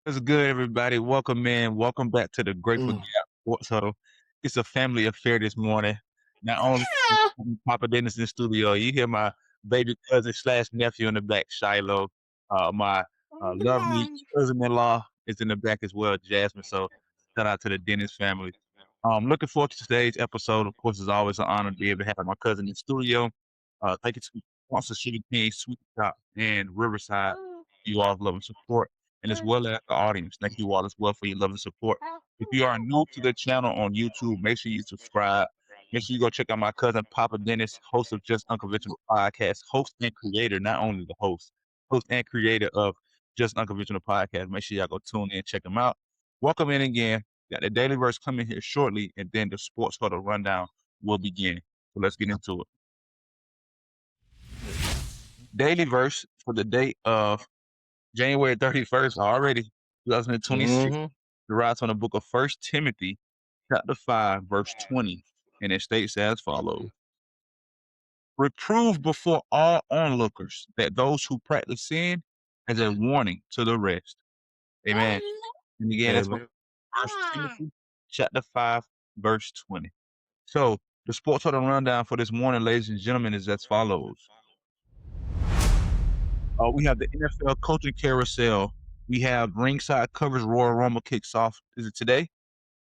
What's good, everybody? Welcome in. Welcome back to the Grateful Mm. Gab Sports Huddle. It's a family affair this morning. Not only Papa Dennis in the studio, you hear my baby cousin slash nephew in the back, Shiloh. My lovely cousin-in-law is in the back as well, Jasmine. So shout out to the Dennis family. Looking forward to today's episode. Of course, it's always an honor to be able to have my cousin in the studio. Thank you to Sponsor Sugar King, Sweet Shop, and Riverside. You all love and support, and as well as the audience. Thank you all as well for your love and support. If you are new to the channel on YouTube, make sure you subscribe. Make sure you go check out my cousin Papa Dennis, host of Just Unconventional Podcast, host and creator, not only the host and creator of Just Unconventional Podcast. Make sure y'all go tune in, check him out. Welcome in again. Got the Daily Verse coming here shortly, and then the Sports Huddle Rundown will begin. So let's get into it. Daily Verse for the date of January 31st, already 2026, derives from the book of 1 Timothy, chapter 5, verse 20, and it states as follows. Reprove before all onlookers that those who practice sin as a warning to the rest. Amen. And again, that's what 1 Timothy, chapter 5, verse 20. So the Sports Huddle Rundown for this morning, ladies and gentlemen, is as follows. We have the NFL coaching carousel. We have Ringside covers Royal Rumble kicks off. Is it today?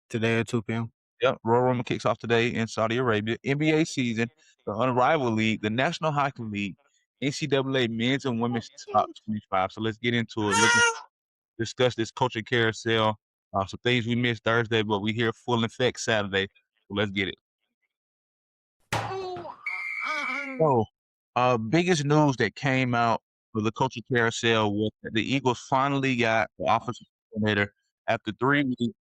Today at 2 p.m. Yep, Royal Rumble kicks off today in Saudi Arabia. NBA season, the Unrivaled League, the National Hockey League, NCAA men's and women's top 25. So let's get into it. Let's discuss this coaching carousel. Some things we missed Thursday, but we hear full effect Saturday. So let's get it. So, biggest news that came out of the coaching carousel was that the Eagles finally got the offensive coordinator after 3 weeks.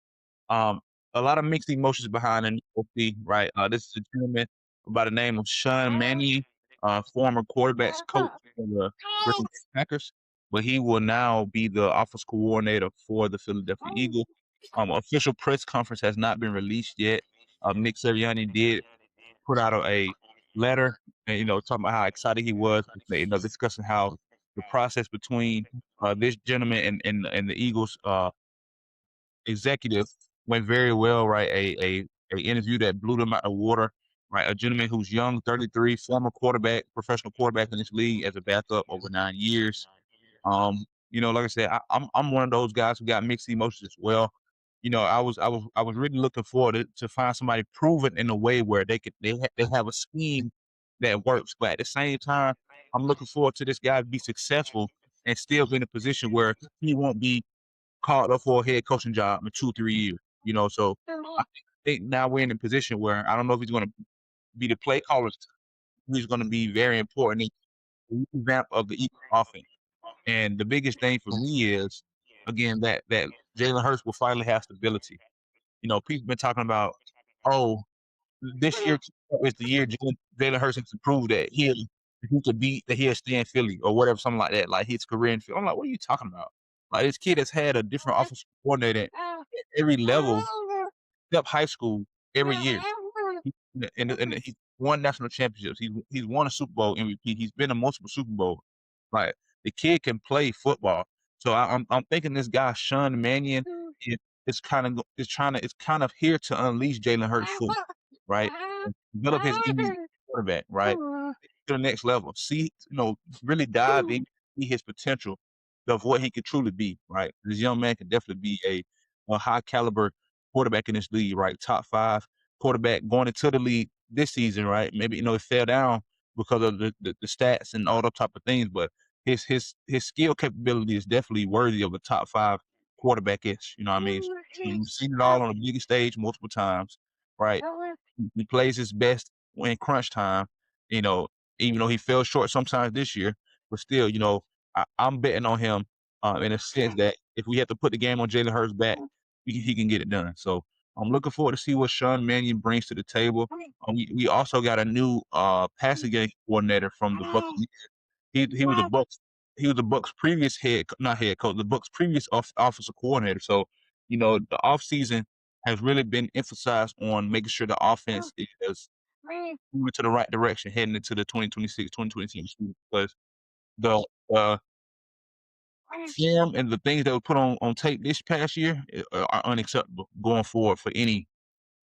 A lot of mixed emotions behind the new OC, right? This is a gentleman by the name of Sean Mannion, former quarterbacks coach for the Green Bay Packers, but he will now be the offensive coordinator for the Philadelphia Eagles. Official press conference has not been released yet. Nick Sirianni did put out a letter, and talking about how excited he was, discussing how the process between this gentleman and the Eagles executive went very well, right? A interview that blew them out of the water, right? A gentleman who's young, 33, former quarterback, professional quarterback in this league as a backup over 9 years. Like I said, I'm one of those guys who got mixed emotions as well. I was really looking forward to find somebody proven in a way where they have a scheme that works, but at the same time, I'm looking forward to this guy to be successful and still be in a position where he won't be called up for a head coaching job in 2-3 years. So I think now we're in a position where I don't know if he's going to be the play caller. He's going to be very important in the revamp of the Eagles offense. And the biggest thing for me is, again, that Jalen Hurts will finally have stability. People been talking about, oh, this year is the year Jalen Hurts has to prove that he'll stay in Philly or whatever, something like that, like his career in Philly. I'm like, what are you talking about? Like, this kid has had a different offensive coordinator at every level, except high school, every year. And he's won national championships. He's won a Super Bowl MVP. He's been in multiple Super Bowls. Like, the kid can play football. So I'm thinking this guy Sean Mannion is kind of here to unleash Jalen Hurts fully, right? And develop his quarterback, right? To the next level. See, really dive in, see his potential of what he could truly be, right? This young man can definitely be a high caliber quarterback in this league, right? Top 5 quarterback going into the league this season, right? Maybe it fell down because of the stats and all those type of things, but his skill capability is definitely worthy of a top 5 quarterback-ish. You know what I mean? He's seen it all on the biggest stage multiple times, right? He plays his best in crunch time. Even though he fell short sometimes this year, but still, I'm betting on him in a sense that if we have to put the game on Jalen Hurts' back, he can get it done. So I'm looking forward to see what Sean Mannion brings to the table. We also got a new passing game coordinator from the Buccaneers. He was the Bucks previous not head coach, the Bucks previous offensive coordinator. So, the offseason has really been emphasized on making sure the offense is moving to the right direction heading into the 2026-2027 season, because the film and the things that were put on tape this past year are unacceptable going forward for any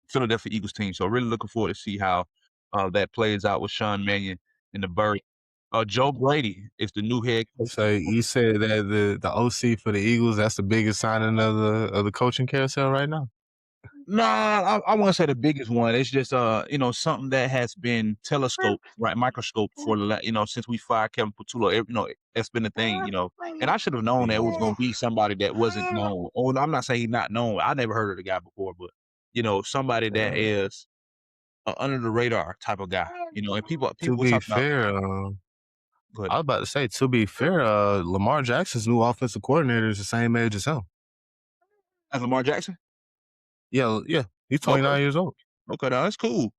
Philadelphia Eagles team. So really looking forward to see how that plays out with Sean Mannion and the Bird. Joe Brady is the new head coach. So you said that the OC for the Eagles, that's the biggest signing of the coaching carousel right now. Nah, I wouldn't say the biggest one. It's just something that has been telescoped, right, microscope for since we fired Kevin Patullo. That's been the thing, And I should have known that it was going to be somebody that wasn't known. Oh, no, I'm not saying he's not known. I never heard of the guy before, but somebody that is under the radar type of guy. And people To were be talking about. fair, I was about to say, to be fair, Lamar Jackson's new offensive coordinator is the same age as him. As Lamar Jackson? Yeah, he's 29 years old. Okay, now that's cool.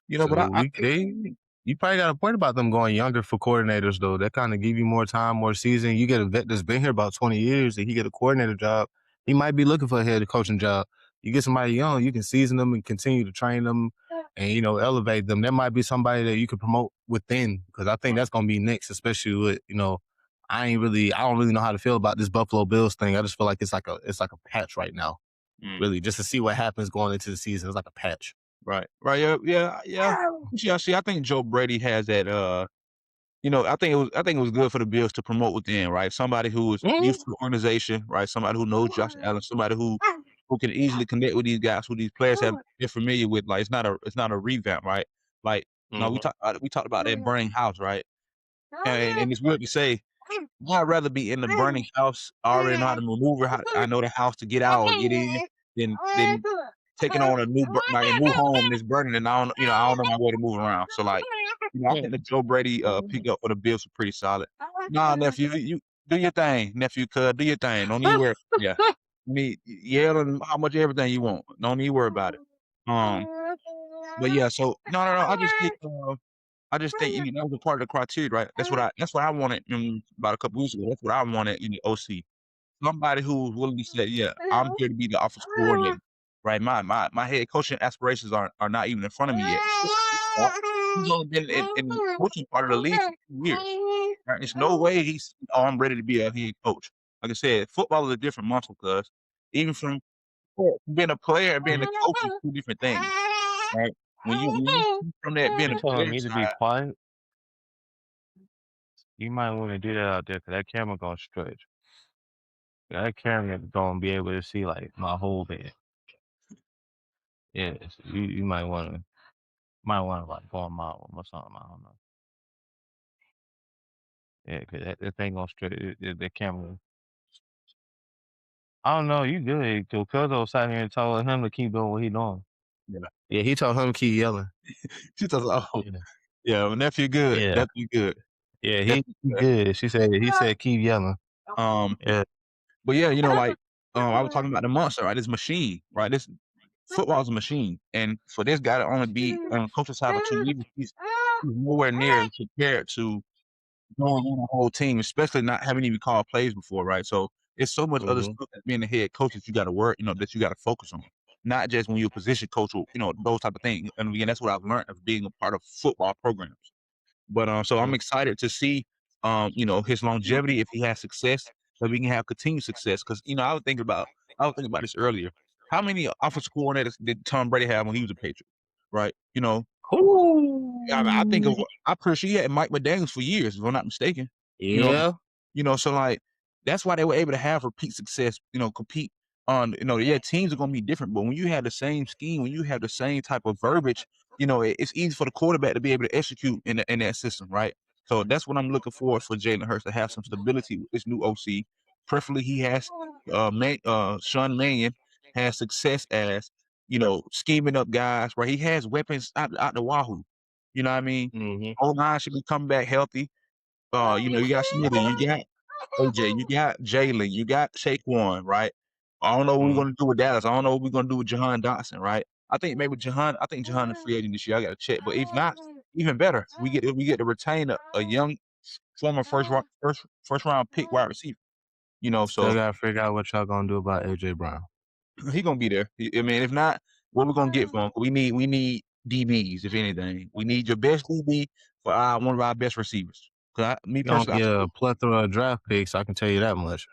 So But you probably got a point about them going younger for coordinators, though. That kind of give you more time, more season. You get a vet that's been here about 20 years, and he get a coordinator job. He might be looking for a head coaching job. You get somebody young, you can season them and continue to train them and, elevate them. There might be somebody that you can promote within, because I think that's going to be next, especially with, I don't really know how to feel about this Buffalo Bills thing. I just feel like it's like a patch right now, really, just to see what happens going into the season. It's like a patch. Right. Yeah. Yeah. See, I think Joe Brady has that. I think it was good for the Bills to promote within, right? Somebody who is used to the organization, right? Somebody who knows Josh Allen, somebody who can easily connect with these guys, who these players they're familiar with. Like it's not a revamp, right? Like no, we talked about that burning house, right? And it's weird to say. I'd rather be in the burning house, already know how to maneuver. I know the house to get out or get in, than taking on a new home and it's burning, and I don't know my way to move around. So like, I think the Joe Brady pick up for the Bills are pretty solid. Nah, nephew, you do your thing, nephew. Cuz do your thing. Don't need worry. Yeah, yell and how much everything you want. Don't need worry about it. But yeah. So no. I just think that was a part of the criteria, right? That's what I wanted about a couple weeks ago. That's what I wanted in the OC. Somebody who really said, "Yeah, I'm here to be the offensive coordinator." Right? My head coaching aspirations are not even in front of me yet. He's only been in the coaching part of the league for 2 years. Right? There's no way I'm ready to be a head coach. Like I said, football is a different muscle, cuz even from being a player and being a coach is two different things. Right? When you from that being a Telling player me to be side. quiet. You might want to do that out there, because that camera gonna stretch. That camera gonna be able to see like my whole bed. Yeah, so you might want to like go on my room or something. I don't know. Yeah, because that thing gonna stretch. The camera. I don't know. You good? Because Cuzzo sat here and told him to keep doing what he doing. Yeah, he told him to keep yelling. She told us, yeah, my nephew good. Yeah. Nephew good. Yeah, he good. He said keep yelling. Yeah. But yeah, like I was talking about the monster, right? This machine, right? This football is a machine, and for this guy to only be on the coaching side for 2 years, he's nowhere near prepared to going on a whole team, especially not having even called plays before, right? So it's so much other stuff that being the head coach that you got to work, that you got to focus on, not just when you're a position coach, or those type of things. And again, that's what I've learned of being a part of football programs. But so I'm excited to see his longevity, if he has success, that we can have continued success. Because I was thinking about this earlier. How many offensive coordinators did Tom Brady have when he was a Patriot? Right? I'm pretty sure he had Mike McDaniels for years, if I'm not mistaken. Yeah. So like that's why they were able to have repeat success. Compete on. Teams are gonna be different, but when you have the same scheme, when you have the same type of verbiage, it's easy for the quarterback to be able to execute in that system, right? So that's what I'm looking for Jalen Hurts, to have some stability with this new OC. Preferably, he has Sean Mannion has success as scheming up guys, right? He has weapons out the wahoo. You know what I mean? Mm-hmm. O-line should be coming back healthy. You got Smitty, you got AJ, you got Jalen, you got Saquon, right? I don't know what we're gonna do with Dallas. I don't know what we're gonna do with Jahan Dotson, right? I think Jahan is free agent this year. I got to check, but if not, even better, we get to retain a young former first round pick wide receiver. Still So gotta figure out what y'all gonna do about AJ Brown. he gonna be there. I mean, if not, what we gonna get for him? We need DBs, if anything. We need your best DB for one of our best receivers. Cause me You don't personally, get a plethora of draft picks, I can tell you that much.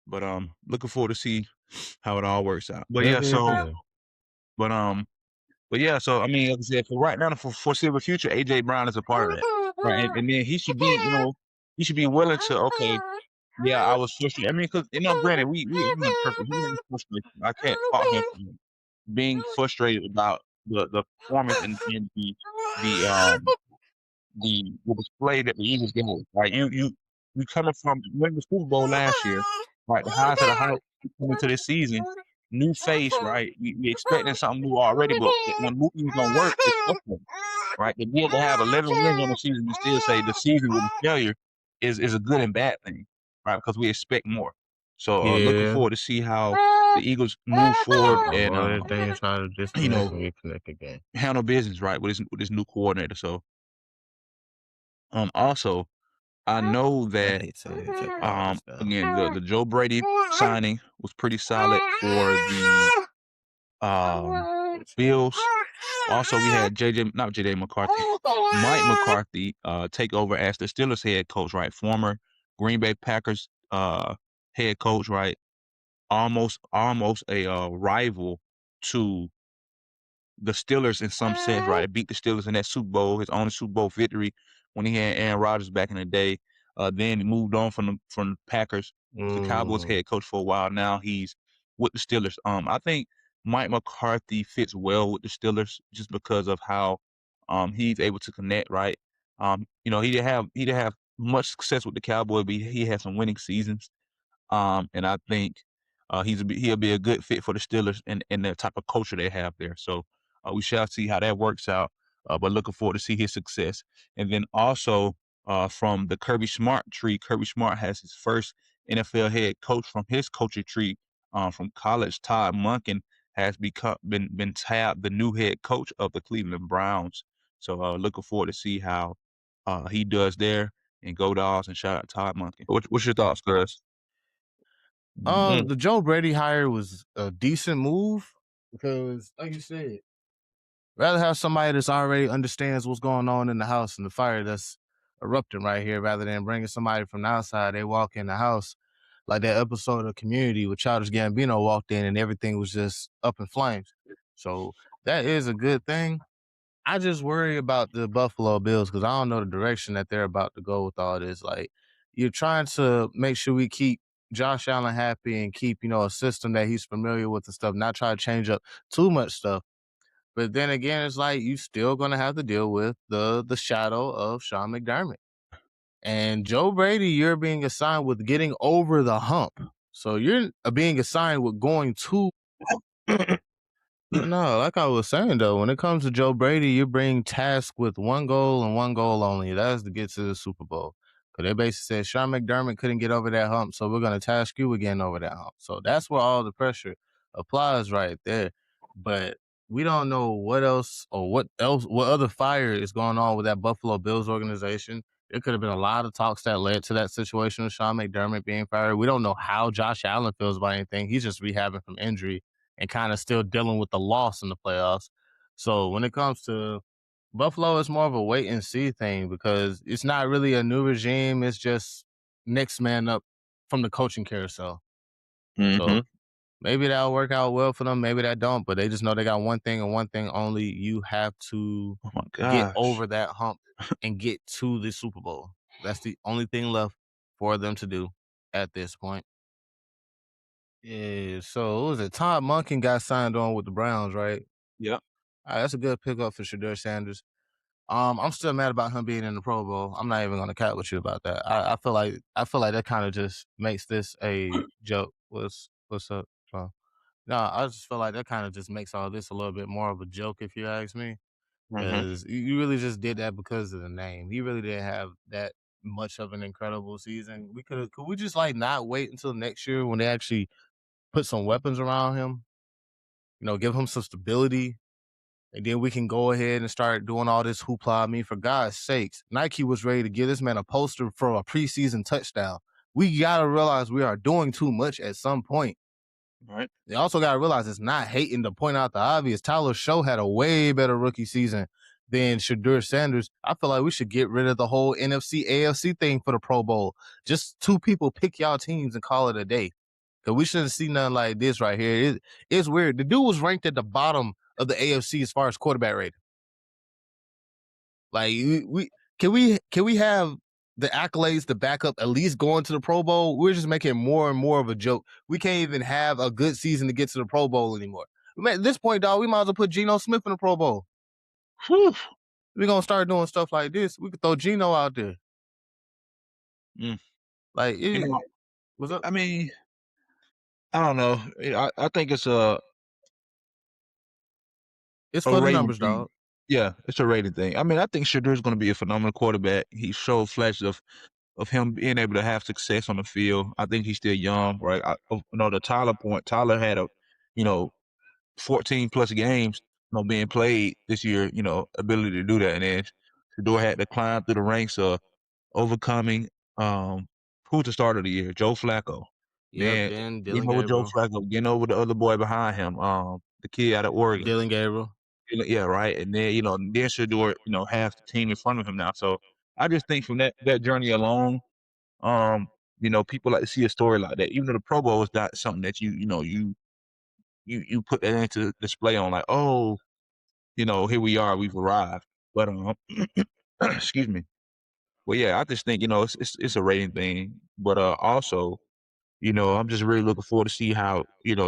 but looking forward to see how it all works out. But Heck yeah, yeah. but but yeah, so I mean, like I said, for right now, for foreseeable future, AJ Brown is a part of that, right? And then he should be, he should be willing to, okay, yeah, I was frustrated. I mean, because granted, we everyone's perfect. He was frustrated. I can't fault him for being frustrated about the performance and the display that the Eagles gave. Right, you coming from winning the Super Bowl last year, right? The highs of the heights coming to this season, new face, right? We expecting something new already, but when movie gonna work, it's frustrating, right? To be able to have 11 wins on the season and still say the season was a failure is a good and bad thing, right? Because we expect more. So looking Yeah. forward to see how the Eagles move forward Oh, and boy, that thing try to disconnect and reconnect again. handle business right with this new coordinator. So also I know I that hate saying check all this stuff. again the Joe Brady signing was pretty solid for the Bills. Also, we had not JJ McCarthy, Mike McCarthy take over as the Steelers head coach, right? Former Green Bay Packers head coach, right? Almost a rival to the Steelers in some sense, right? Beat the Steelers in that Super Bowl, his only Super Bowl victory when he had Aaron Rodgers back in the day. Then he moved on from the Packers, was the Cowboys head coach for a while. Now he's with the Steelers. I think Mike McCarthy fits well with the Steelers just because of how he's able to connect, right? He didn't have much success with the Cowboys, but he had some winning seasons. And I think he'll be a good fit for the Steelers and the type of culture they have there. So we shall see how that works out. But looking forward to see his success. And then also from the Kirby Smart tree, Kirby Smart has his first NFL head coach from his coaching tree from college. Todd Monken has been tabbed the new head coach of the Cleveland Browns. So looking forward to see how he does there. And go Dogs and shout out Todd Monken. What's your thoughts, Chris? The Joe Brady hire was a decent move because, like you said, rather have somebody that's already understands what's going on in the house and the fire that's erupting right here, rather than bringing somebody from the outside. They walk in the house like that episode of Community where Childish Gambino walked in and everything was just up in flames. So that is a good thing. I just worry about the Buffalo Bills because I don't know the direction that they're about to go with all this. Like, you're trying to make sure we keep Josh Allen happy and keep, a system that he's familiar with and stuff, not try to change up too much stuff. But then again, it's like you still gonna have to deal with the shadow of Sean McDermott. And Joe Brady, you're being assigned with getting over the hump. So you're being assigned with going to No, like I was saying though, when it comes to Joe Brady, you're being tasked with one goal and one goal only. That is to get to the Super Bowl. Because they basically said Sean McDermott couldn't get over that hump, so we're going to task you again over that hump. So that's where all the pressure applies right there. But we don't know what else or what other fire is going on with that Buffalo Bills organization. There could have been a lot of talks that led to that situation with Sean McDermott being fired. We don't know how Josh Allen feels about anything. He's just rehabbing from injury and kind of still dealing with the loss in the playoffs. So when it comes to Buffalo, it's more of a wait and see thing because it's not really a new regime. It's just next man up from the coaching carousel. So maybe that'll work out well for them. Maybe that don't, but they just know they got one thing and one thing only. You have to Oh my get gosh. over that hump and get to the Super Bowl. That's the only thing left for them to do at this point. Yeah, so what was it? Todd Monken got signed on with the Browns, right? Yep. That's a good pickup for Shadur Sanders. I'm still mad about him being in the Pro Bowl. I'm not even gonna cat with you about that. I feel like that kind of just makes this a joke. What's up? No, I just feel like that kind of just makes all this a little bit more of a joke, if you ask me, because you really just did that because of the name. He really didn't have that much of an incredible season. Could we just like not wait until next year when they actually put some weapons around him? Give him some stability. And then we can go ahead and start doing all this hoopla. I mean, for God's sakes, Nike was ready to give this man a poster for a preseason touchdown. We got to realize we are doing too much at some point. Right. They also got to realize it's not hating to point out the obvious. Tyler Show had a way better rookie season than Shadur Sanders. I feel like we should get rid of the whole NFC AFC thing for the Pro Bowl. Just two people pick y'all teams and call it a day. Because we shouldn't see nothing like this right here. It's weird. The dude was ranked at the bottom of the AFC as far as quarterback rating. Like we have the accolades to back up at least going to the Pro Bowl? We're just making more and more of a joke. We can't even have a good season to get to the Pro Bowl anymore. Man, at this point, dog, we might as well put Geno Smith in the Pro Bowl. Whew. We're gonna start doing stuff like this. We could throw Geno out there. Like, what's up? I mean, I don't know. I think it's a for the rating numbers, thing. dog. Yeah, it's a rating thing. I mean, I think Shadur's going to be a phenomenal quarterback. He showed flashes of him being able to have success on the field. I think he's still young, right? The Tyler point. Tyler had 14 plus games, being played this year. Ability to do that, and then Shador had to climb through the ranks of overcoming. Who's the start of the year? Joe Flacco. Yep, Man, then getting Dylan over Joe Gabriel. Flacco, getting over the other boy behind him, the kid out of Oregon. Dylan Gabriel. Yeah, right. And then, then Shador, half the team in front of him now. So I just think from that journey alone, people like to see a story like that. Even though the Pro Bowl is not something that you put that into display on, like, oh, here we are, we've arrived. But excuse me. Well, yeah, I just think it's a rating thing. But also, I'm just really looking forward to see how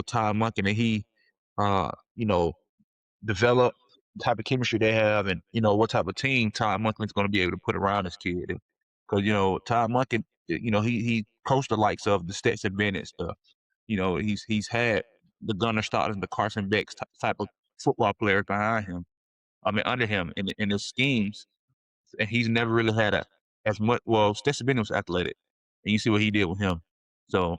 Todd Monken and he, develop the type of chemistry they have, and what type of team Todd Monken's going to be able to put around this kid. Because Todd Monken, he coached the likes of the Stetson Bennett stuff. He's had the Gunnar Stockton, the Carson Beck type of football players behind him. I mean, under him in his schemes, and he's never really had as much. Well, Stetson Bennett was athletic, and you see what he did with him. So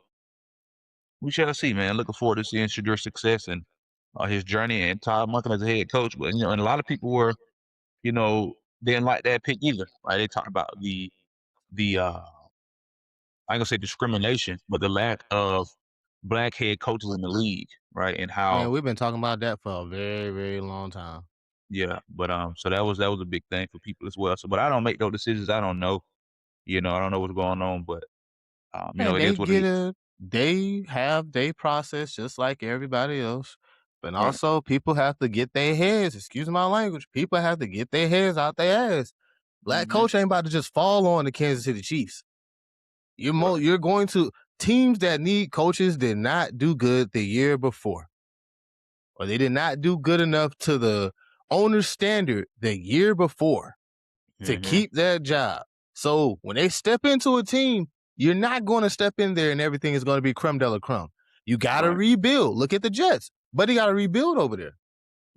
we shall see, man. Looking forward to seeing Shadur's success and his journey, and Todd Monken as a head coach. But and a lot of people were, didn't like that pick either. Right? They talked about the I ain't gonna say discrimination, but the lack of black head coaches in the league, right? And how Man, we've been talking about that for a very, very long time. yeah, but so that was a big thing for people as well. So, but I don't make those decisions. I don't know, I don't know what's going on, but And it is what it is. they have their process just like everybody else. But Right. also people have to get their heads, excuse my language, people have to get their heads out their ass. Black coach ain't about to just fall on the Kansas City Chiefs. You're going to teams that need coaches did not do good the year before. Or they did not do good enough to the owner's standard the year before to keep that job. So when they step into a team, you're not going to step in there and everything is going to be creme de la creme. You got to rebuild. Look at the Jets. But he got to rebuild over there.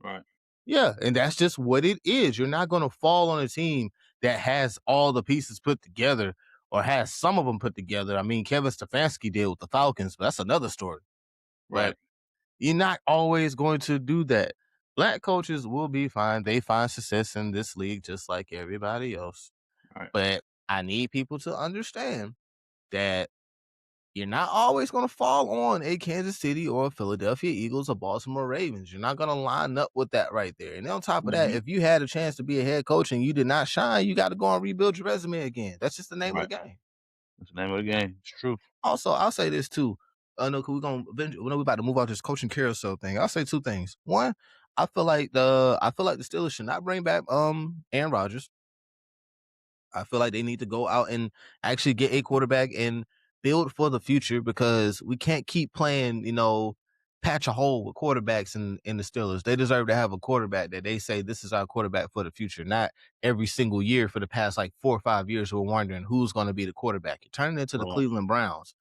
Right. Yeah, and that's just what it is. You're not going to fall on a team that has all the pieces put together or has some of them put together. I mean, Kevin Stefanski did with the Falcons, but that's another story. Right. But you're not always going to do that. Black coaches will be fine. They find success in this league just like everybody else. Right. But I need people to understand that you're not always going to fall on a Kansas City or a Philadelphia Eagles or Baltimore Ravens. You're not going to line up with that right there. And on top of that, if you had a chance to be a head coach and you did not shine, you got to go and rebuild your resume again. That's just the name of the game. That's the name of the game. It's true. Also, I'll say this too. No, we're about to move out this coaching carousel thing. I'll say two things. One, I feel like the Steelers should not bring back Aaron Rodgers. I feel like they need to go out and actually get a quarterback and build for the future because we can't keep playing, patch a hole with quarterbacks in the Steelers. They deserve to have a quarterback that they say this is our quarterback for the future, not every single year for the past like 4 or 5 years we're wondering who's going to be the quarterback. You're turning into the Cleveland Browns.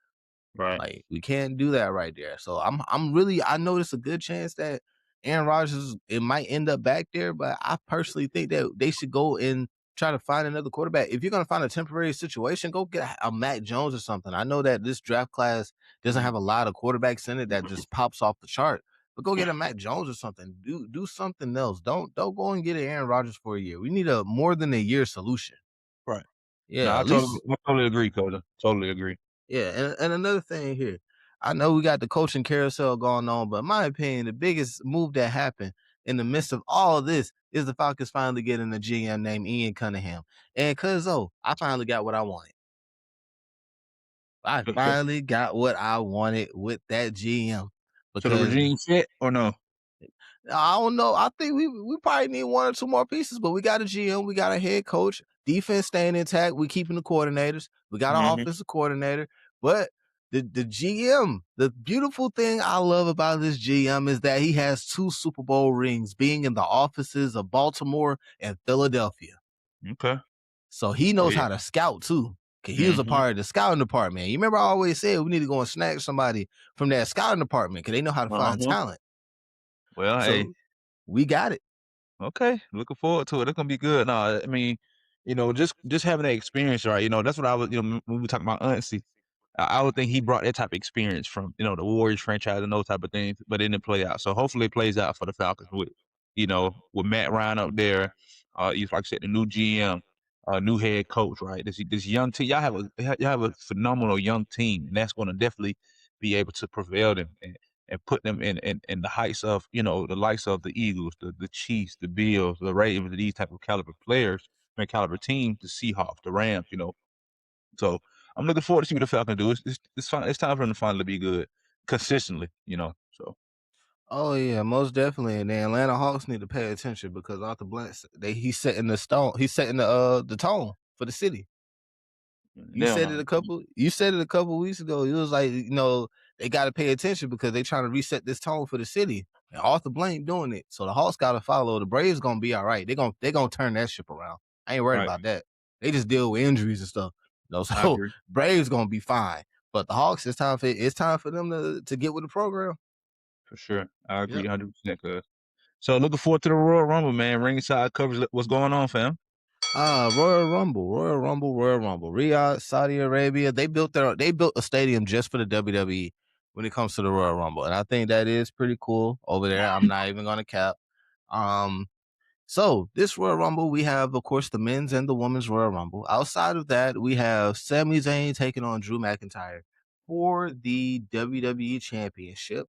Right. Like we can't do that right there. So I know it's a good chance that Aaron Rodgers it might end up back there, but I personally think that they should go and try to find another quarterback. If you're gonna find a temporary situation, go get a Mac Jones or something. I know that this draft class doesn't have a lot of quarterbacks in it that just pops off the chart. But go get a Mac Jones or something. Do something else. Don't go and get an Aaron Rodgers for a year. We need a more than a year solution. Right. Yeah, No, I at least totally agree, Coda. Totally agree. yeah, and another thing here. I know we got the coaching carousel going on, but in my opinion, the biggest move that happened in the midst of all of this is the Falcons finally getting a GM named Ian Cunningham. And I finally got what I wanted. I So, finally got what I wanted with that GM so the because regime fit or no? I don't know. I think we probably need one or two more pieces, but we got a GM, we got a head coach, defense staying intact. We keeping the coordinators. We got an Mm-hmm. offensive coordinator, but the GM, the beautiful thing I love about this GM is that he has 2 Super Bowl rings, being in the offices of Baltimore and Philadelphia. Okay. So he Oh knows yeah. how to scout too. Cause he was a Mm-hmm. part of the scouting department. You remember I always said we need to go and snag somebody from that scouting department because they know how to find Uh-huh. talent. Well, hey, So we got it. okay, looking forward to it. It's gonna be good. No, I mean, just having that experience, right? That's what I was, when we talk about Uncy, I would think he brought that type of experience from, the Warriors franchise and those type of things, but it didn't play out. So hopefully it plays out for the Falcons with Matt Ryan up there. He's like I said, the new GM, new head coach, right? This young team, y'all have a phenomenal young team, and that's going to definitely be able to prevail them and put them in the heights of, the likes of the Eagles, the Chiefs, the Bills, the Ravens, these type of caliber players, caliber teams, the Seahawks, the Rams. So I'm looking forward to see what the Falcons do. It's time for them to finally be good consistently. So Oh yeah, most definitely. And the Atlanta Hawks need to pay attention because Arthur Blank, he's setting the stone. He's setting the tone for the city. You they don't said know. it a couple weeks ago. It was like, they got to pay attention because they trying to reset this tone for the city. And Arthur Blank doing it. So the Hawks got to follow. The Braves going to be all right. They going to turn that ship around. I ain't worried Right. about that. They just deal with injuries and stuff. I So agree Braves going to be fine. But the Hawks, it's time for them to get with the program. for sure. I agree Yep. 100%. So looking forward to the Royal Rumble, man. Ringside covers what's going on, fam. Royal Rumble. Riyadh, Saudi Arabia. They built a stadium just for the WWE when it comes to the Royal Rumble, and I think that is pretty cool over there. I'm not even gonna cap. Um, so this Royal Rumble, we have, of course, the men's and the women's Royal Rumble. Outside of that, we have Sami Zayn taking on Drew McIntyre for the WWE Championship.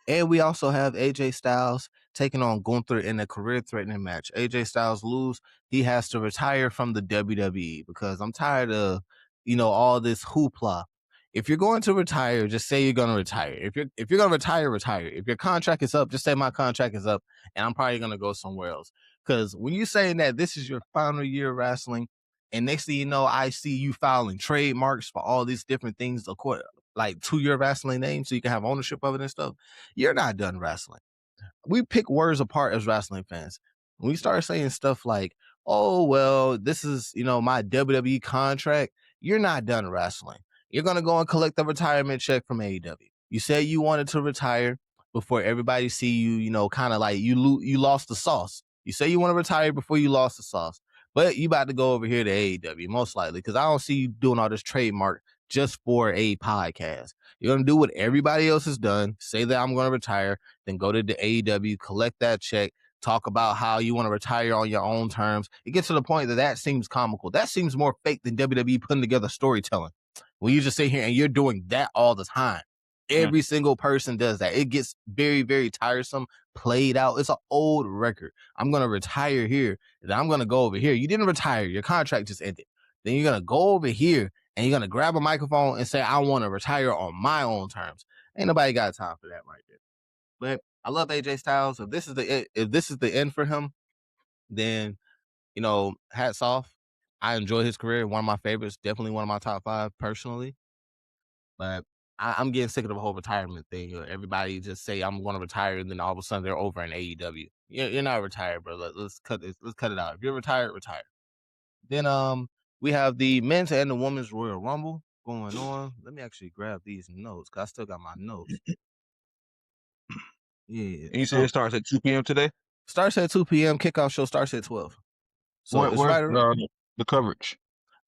And we also have AJ Styles taking on Gunther in a career-threatening match. AJ Styles lose, he has to retire from the WWE because I'm tired of, all this hoopla. If you're going to retire, just say you're going to retire. If you're going to retire, retire. If your contract is up, just say my contract is up, and I'm probably going to go somewhere else. Because when you're saying that this is your final year of wrestling, and next thing you know, I see you filing trademarks for all these different things, like to your wrestling name, so you can have ownership of it and stuff. You're not done wrestling. We pick words apart as wrestling fans. When we start saying stuff like, "Oh well, this is my WWE contract," you're not done wrestling. You're gonna go and collect the retirement check from AEW. You said you wanted to retire before everybody see you. Kind of like you lost the sauce. You say you want to retire before you lost the sauce, but you about to go over here to AEW most likely because I don't see you doing all this trademark just for a podcast. You're gonna do what everybody else has done. Say that I'm gonna retire, then go to the AEW, collect that check, talk about how you want to retire on your own terms. It gets to the point that seems comical. That seems more fake than WWE putting together storytelling. When you just sit here and you're doing that all the time. Mm. Every single person does that. It gets very, very tiresome, played out. It's an old record. I'm going to retire here. Then I'm going to go over here. You didn't retire. Your contract just ended. Then you're going to go over here and you're going to grab a microphone and say, I want to retire on my own terms. Ain't nobody got time for that right there. But I love AJ Styles. If this is the end for him, then hats off. I enjoy his career. One of my favorites, definitely one of my top 5 personally. But I'm getting sick of the whole retirement thing. Everybody just say I'm going to retire, and then all of a sudden they're over in AEW. You're not retired, bro. Let's cut this. Let's cut it out. If you're retired, retire. Then we have the men's and the women's Royal Rumble going on. Let me actually grab these notes because I still got my notes. Yeah. And you said it starts at 2 p.m. today? Starts at 2 p.m. Kickoff show starts at 12. So it's Where's right around. the coverage?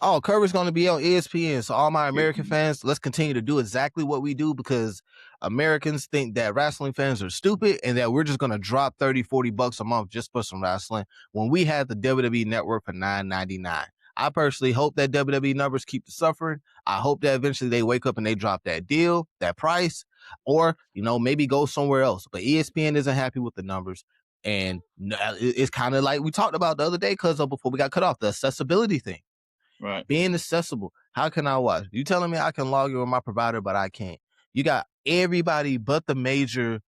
Oh, coverage going to be on ESPN. So all my American fans, let's continue to do exactly what we do because Americans think that wrestling fans are stupid and that we're just going to drop $30-$40 a month just for some wrestling when we have the WWE Network for $9.99. I personally hope that WWE numbers keep suffering. I hope that eventually they wake up and they drop that deal, that price, or maybe go somewhere else. But ESPN isn't happy with the numbers, and it's kind of like we talked about the other day, because before we got cut off, the accessibility thing. Right. Being accessible. How can I watch? You telling me I can log in with my provider, but I can't. You got everybody but the major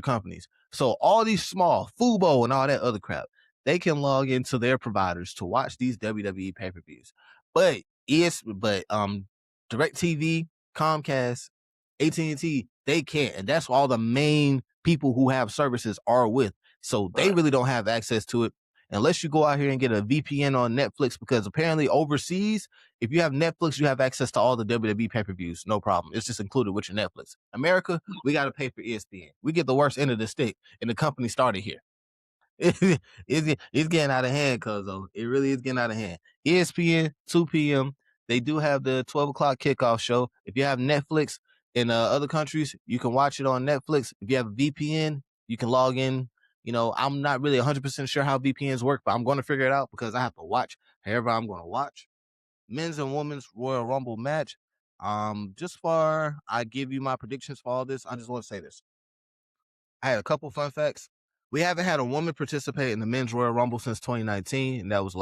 companies. So all these small, Fubo and all that other crap, they can log into their providers to watch these WWE pay-per-views. But DirecTV, Comcast, AT&T, they can't. And that's all the main people who have services are with. So they really don't have access to it unless you go out here and get a VPN on Netflix, because apparently overseas, if you have Netflix, you have access to all the WWE pay-per-views. No problem. It's just included with your Netflix. America, we got to pay for ESPN. We get the worst end of the stick, and the company started here. It's getting out of hand, cuzzo. It really is getting out of hand. ESPN, 2 p.m. They do have the 12 o'clock kickoff show. If you have Netflix in other countries, you can watch it on Netflix. If you have a VPN, you can log in. I'm not really 100% sure how VPNs work, but I'm going to figure it out because I have to watch however I'm going to watch. Men's and women's Royal Rumble match. Just for I give you my predictions for all this, I just want to say this. I had a couple fun facts. We haven't had a woman participate in the men's Royal Rumble since 2019, and that was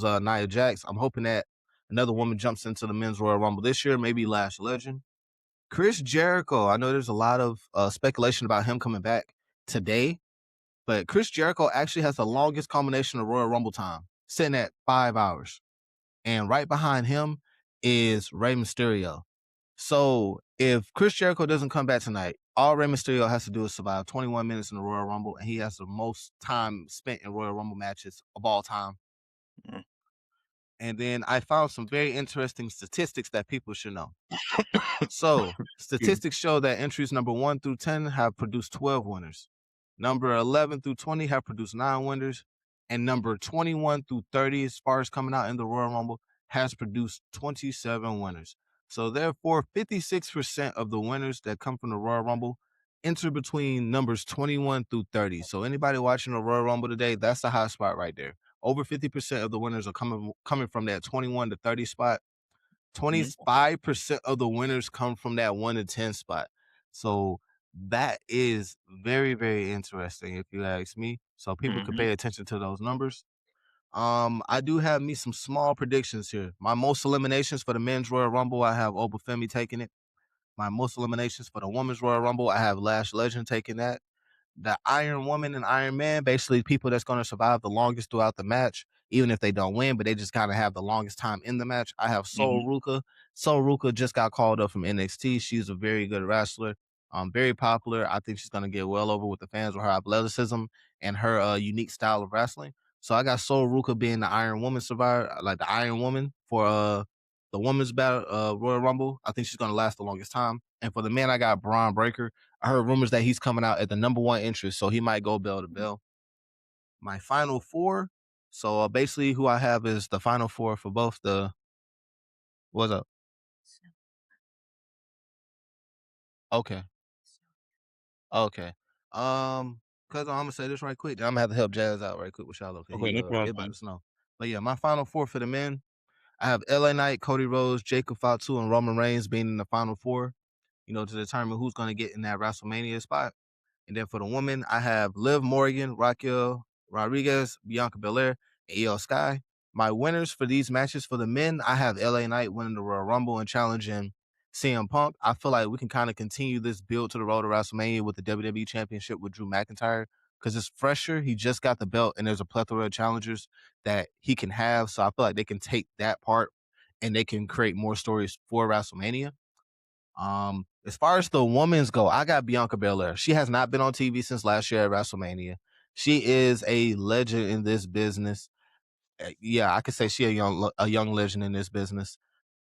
Nia Jax. I'm hoping that another woman jumps into the men's Royal Rumble this year, maybe Lash Legend. Chris Jericho. I know there's a lot of speculation about him coming back today, but Chris Jericho actually has the longest combination of Royal Rumble time, sitting at 5 hours. And right behind him is Rey Mysterio. So if Chris Jericho doesn't come back tonight, all Rey Mysterio has to do is survive 21 minutes in the Royal Rumble, and he has the most time spent in Royal Rumble matches of all time. Mm. And then I found some very interesting statistics that people should know. So statistics show that entries number 1 through 10 have produced 12 winners. Number 11 through 20 have produced 9 winners. And number 21 through 30, as far as coming out in the Royal Rumble, has produced 27 winners. So therefore, 56% of the winners that come from the Royal Rumble enter between numbers 21 through 30. So anybody watching the Royal Rumble today, that's the hot spot right there. Over 50% of the winners are coming from that 21 to 30 spot. 25% of the winners come from that 1 to 10 spot. So that is very, very interesting, if you ask me. So people can pay attention to those numbers. I do have me some small predictions here. My most eliminations for the men's Royal Rumble, I have Obafemi taking it. My most eliminations for the women's Royal Rumble, I have Lash Legend taking that. The Iron Woman and Iron Man, basically people that's going to survive the longest throughout the match, even if they don't win, but they just kind of have the longest time in the match. I have Sol Ruka. Sol Ruka just got called up from NXT. She's a very good wrestler, very popular. I think she's going to get well over with the fans with her athleticism and her unique style of wrestling. So I got Sol Ruka being the Iron Woman survivor, like the Iron Woman for the women's battle Royal Rumble. I think she's going to last the longest time. And for the men, I got Braun Breaker. I heard rumors that he's coming out at the number 1 interest, so he might go bell to bell. My final 4. So basically, who I have is the final 4 for both the. What's up? Okay. Cause I'm gonna say this right quick. I'm gonna have to help Jazz out right quick with y'all. Okay, no problem. It's about to snow. But yeah, my final 4 for the men. I have LA Knight, Cody Rhodes, Jacob Fatu, and Roman Reigns being in the final 4. To determine who's gonna get in that WrestleMania spot. And then for the women, I have Liv Morgan, Raquel Rodriguez, Bianca Belair, and Io Sky. My winners for these matches for the men, I have LA Knight winning the Royal Rumble and challenging CM Punk. I feel like we can kind of continue this build to the road to WrestleMania with the WWE Championship with Drew McIntyre because it's fresher. He just got the belt, and there's a plethora of challengers that he can have. So I feel like they can take that part and they can create more stories for WrestleMania. As far as the women's go, I got Bianca Belair. She has not been on TV since last year at WrestleMania. She is a legend in this business. Yeah, I could say she a young legend in this business.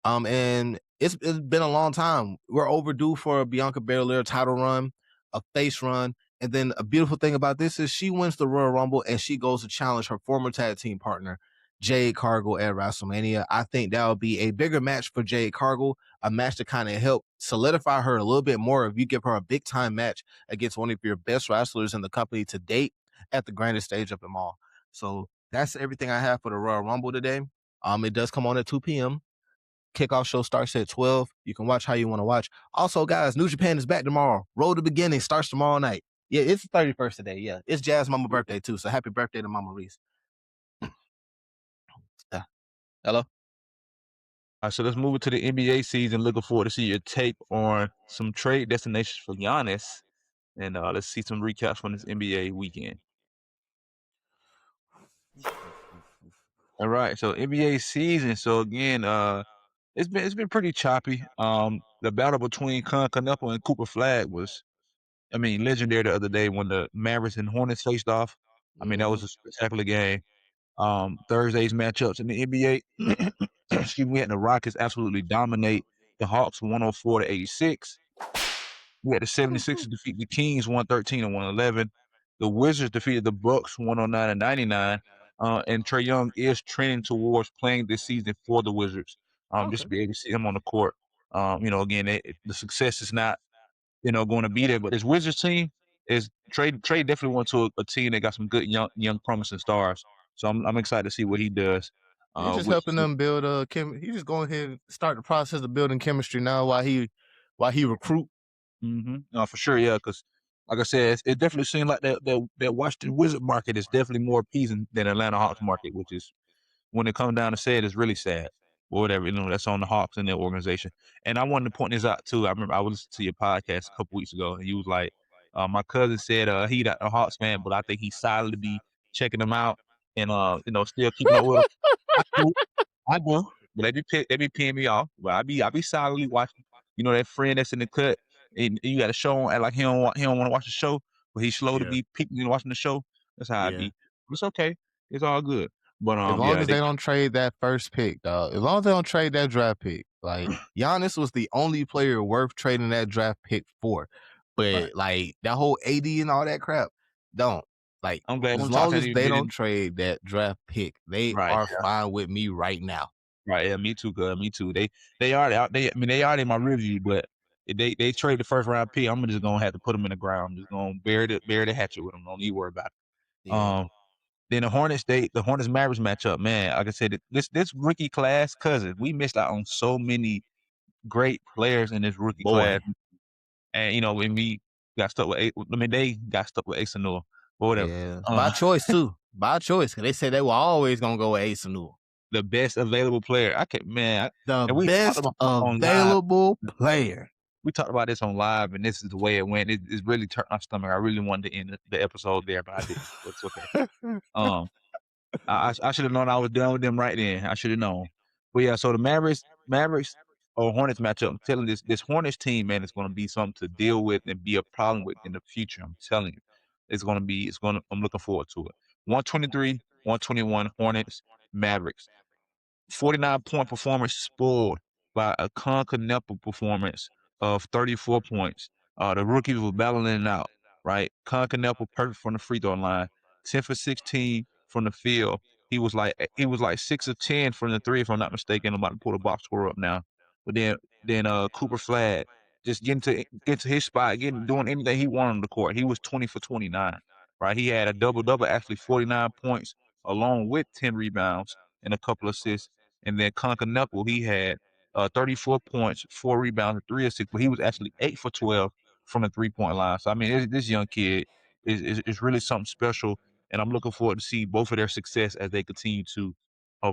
And it's been a long time. We're overdue for a Bianca Belair title run, a face run. And then a beautiful thing about this is she wins the Royal Rumble and she goes to challenge her former tag team partner, Jade Cargill, at WrestleMania. I think that would be a bigger match for Jade Cargill, a match to kind of help solidify her a little bit more if you give her a big time match against one of your best wrestlers in the company to date at the grandest stage of them all. So that's everything I have for the Royal Rumble today. It does come on at 2 p.m. Kickoff show starts at 12. You can watch how you want to watch. Also, guys, New Japan is back tomorrow. Road to Beginning starts tomorrow night. Yeah, it's the 31st today. Yeah, it's Jazz Mama birthday too. So happy birthday to Mama Reese. Hello? All right, so let's move it to the NBA season. Looking forward to see your take on some trade destinations for Giannis, and let's see some recaps from this NBA weekend. All right, so NBA season. So again, it's been pretty choppy. The battle between Con Canepo and Cooper Flag was, I mean, legendary the other day when the Mavericks and Hornets faced off. I mean, that was a spectacular game. Thursday's matchups in the NBA. Excuse me, we had the Rockets absolutely dominate the Hawks 104-86. We had the 76ers defeat the Kings 113-111. The Wizards defeated the Bucks 109-99. And Trae Young is trending towards playing this season for the Wizards. Just to be able to see him on the court. Again, the success is not, going to be there, but this Wizards team is Trae definitely went to a team that got some good young promising stars. So I'm excited to see what he does. He's just helping them build he's just going ahead and start the process of building chemistry now while he recruit. No, for sure, yeah, because like I said, it definitely seems like that Washington Wizard market is definitely more appeasing than Atlanta Hawks market, which is, when it comes down to say it, is really sad. Or whatever, that's on the Hawks and their organization. And I wanted to point this out too. I remember I was listening to your podcast a couple weeks ago, and you was like, my cousin said he not a Hawks fan, but I think he's silently be checking them out and still keeping up with them. I do, but they be peeing me off. But I be silently watching. That friend that's in the cut, and you got a show on, act like he don't want to watch the show, but he's slow to be peeking and watching the show. That's how I be. It's okay. It's all good. But as long as they don't trade that first pick, dog. As long as they don't trade that draft pick, like Giannis was the only player worth trading that draft pick for. But like that whole AD and all that crap, don't. Like, I'm glad as long as they don't trade that draft pick, they are fine with me right now. Right, yeah, me too, good. Me too. They already out. They already in my review, but they trade the first round pick. I'm just gonna have to put them in the ground. I'm just gonna bury the hatchet with them. Don't need to worry about it. Yeah. Then the Hornets Mavericks matchup, man. Like I said, this rookie class, cousin, we missed out on so many great players in this rookie class. And when we got stuck with they got stuck with Ace and Noah, but whatever. Yeah. By choice too. By choice, because they said they were always gonna go with Ace and Noah. The best available player. I can't, man. The best available player. We talked about this on live, and this is the way it went. It really turned my stomach. I really wanted to end the episode there, but I didn't. It's okay. I should have known I was done with them right then. I should have known. But yeah, so the Mavericks or Hornets matchup. I'm telling you, this Hornets team, man, is going to be something to deal with and be a problem with in the future. I'm telling you, I'm looking forward to it. 123-121 Hornets Mavericks. 49-point performance spoiled by a Canepo performance of 34 points. The rookies were battling it out, right? Canepo perfect from the free throw line, 10 for 16 from the field. He was like 6 of 10 from the three, if I'm not mistaken. I'm about to pull the box score up now. But then Cooper Flag just getting to his spot, doing anything he wanted on the court. He was 20 for 29, right? He had a double, actually 49 points, along with 10 rebounds and a couple assists. And then Canepo, he had 34 points, 4 rebounds, 3 assists, but he was actually 8 for 12 from the 3-point line. So I mean, this young kid is really something special, and I'm looking forward to see both of their success as they continue to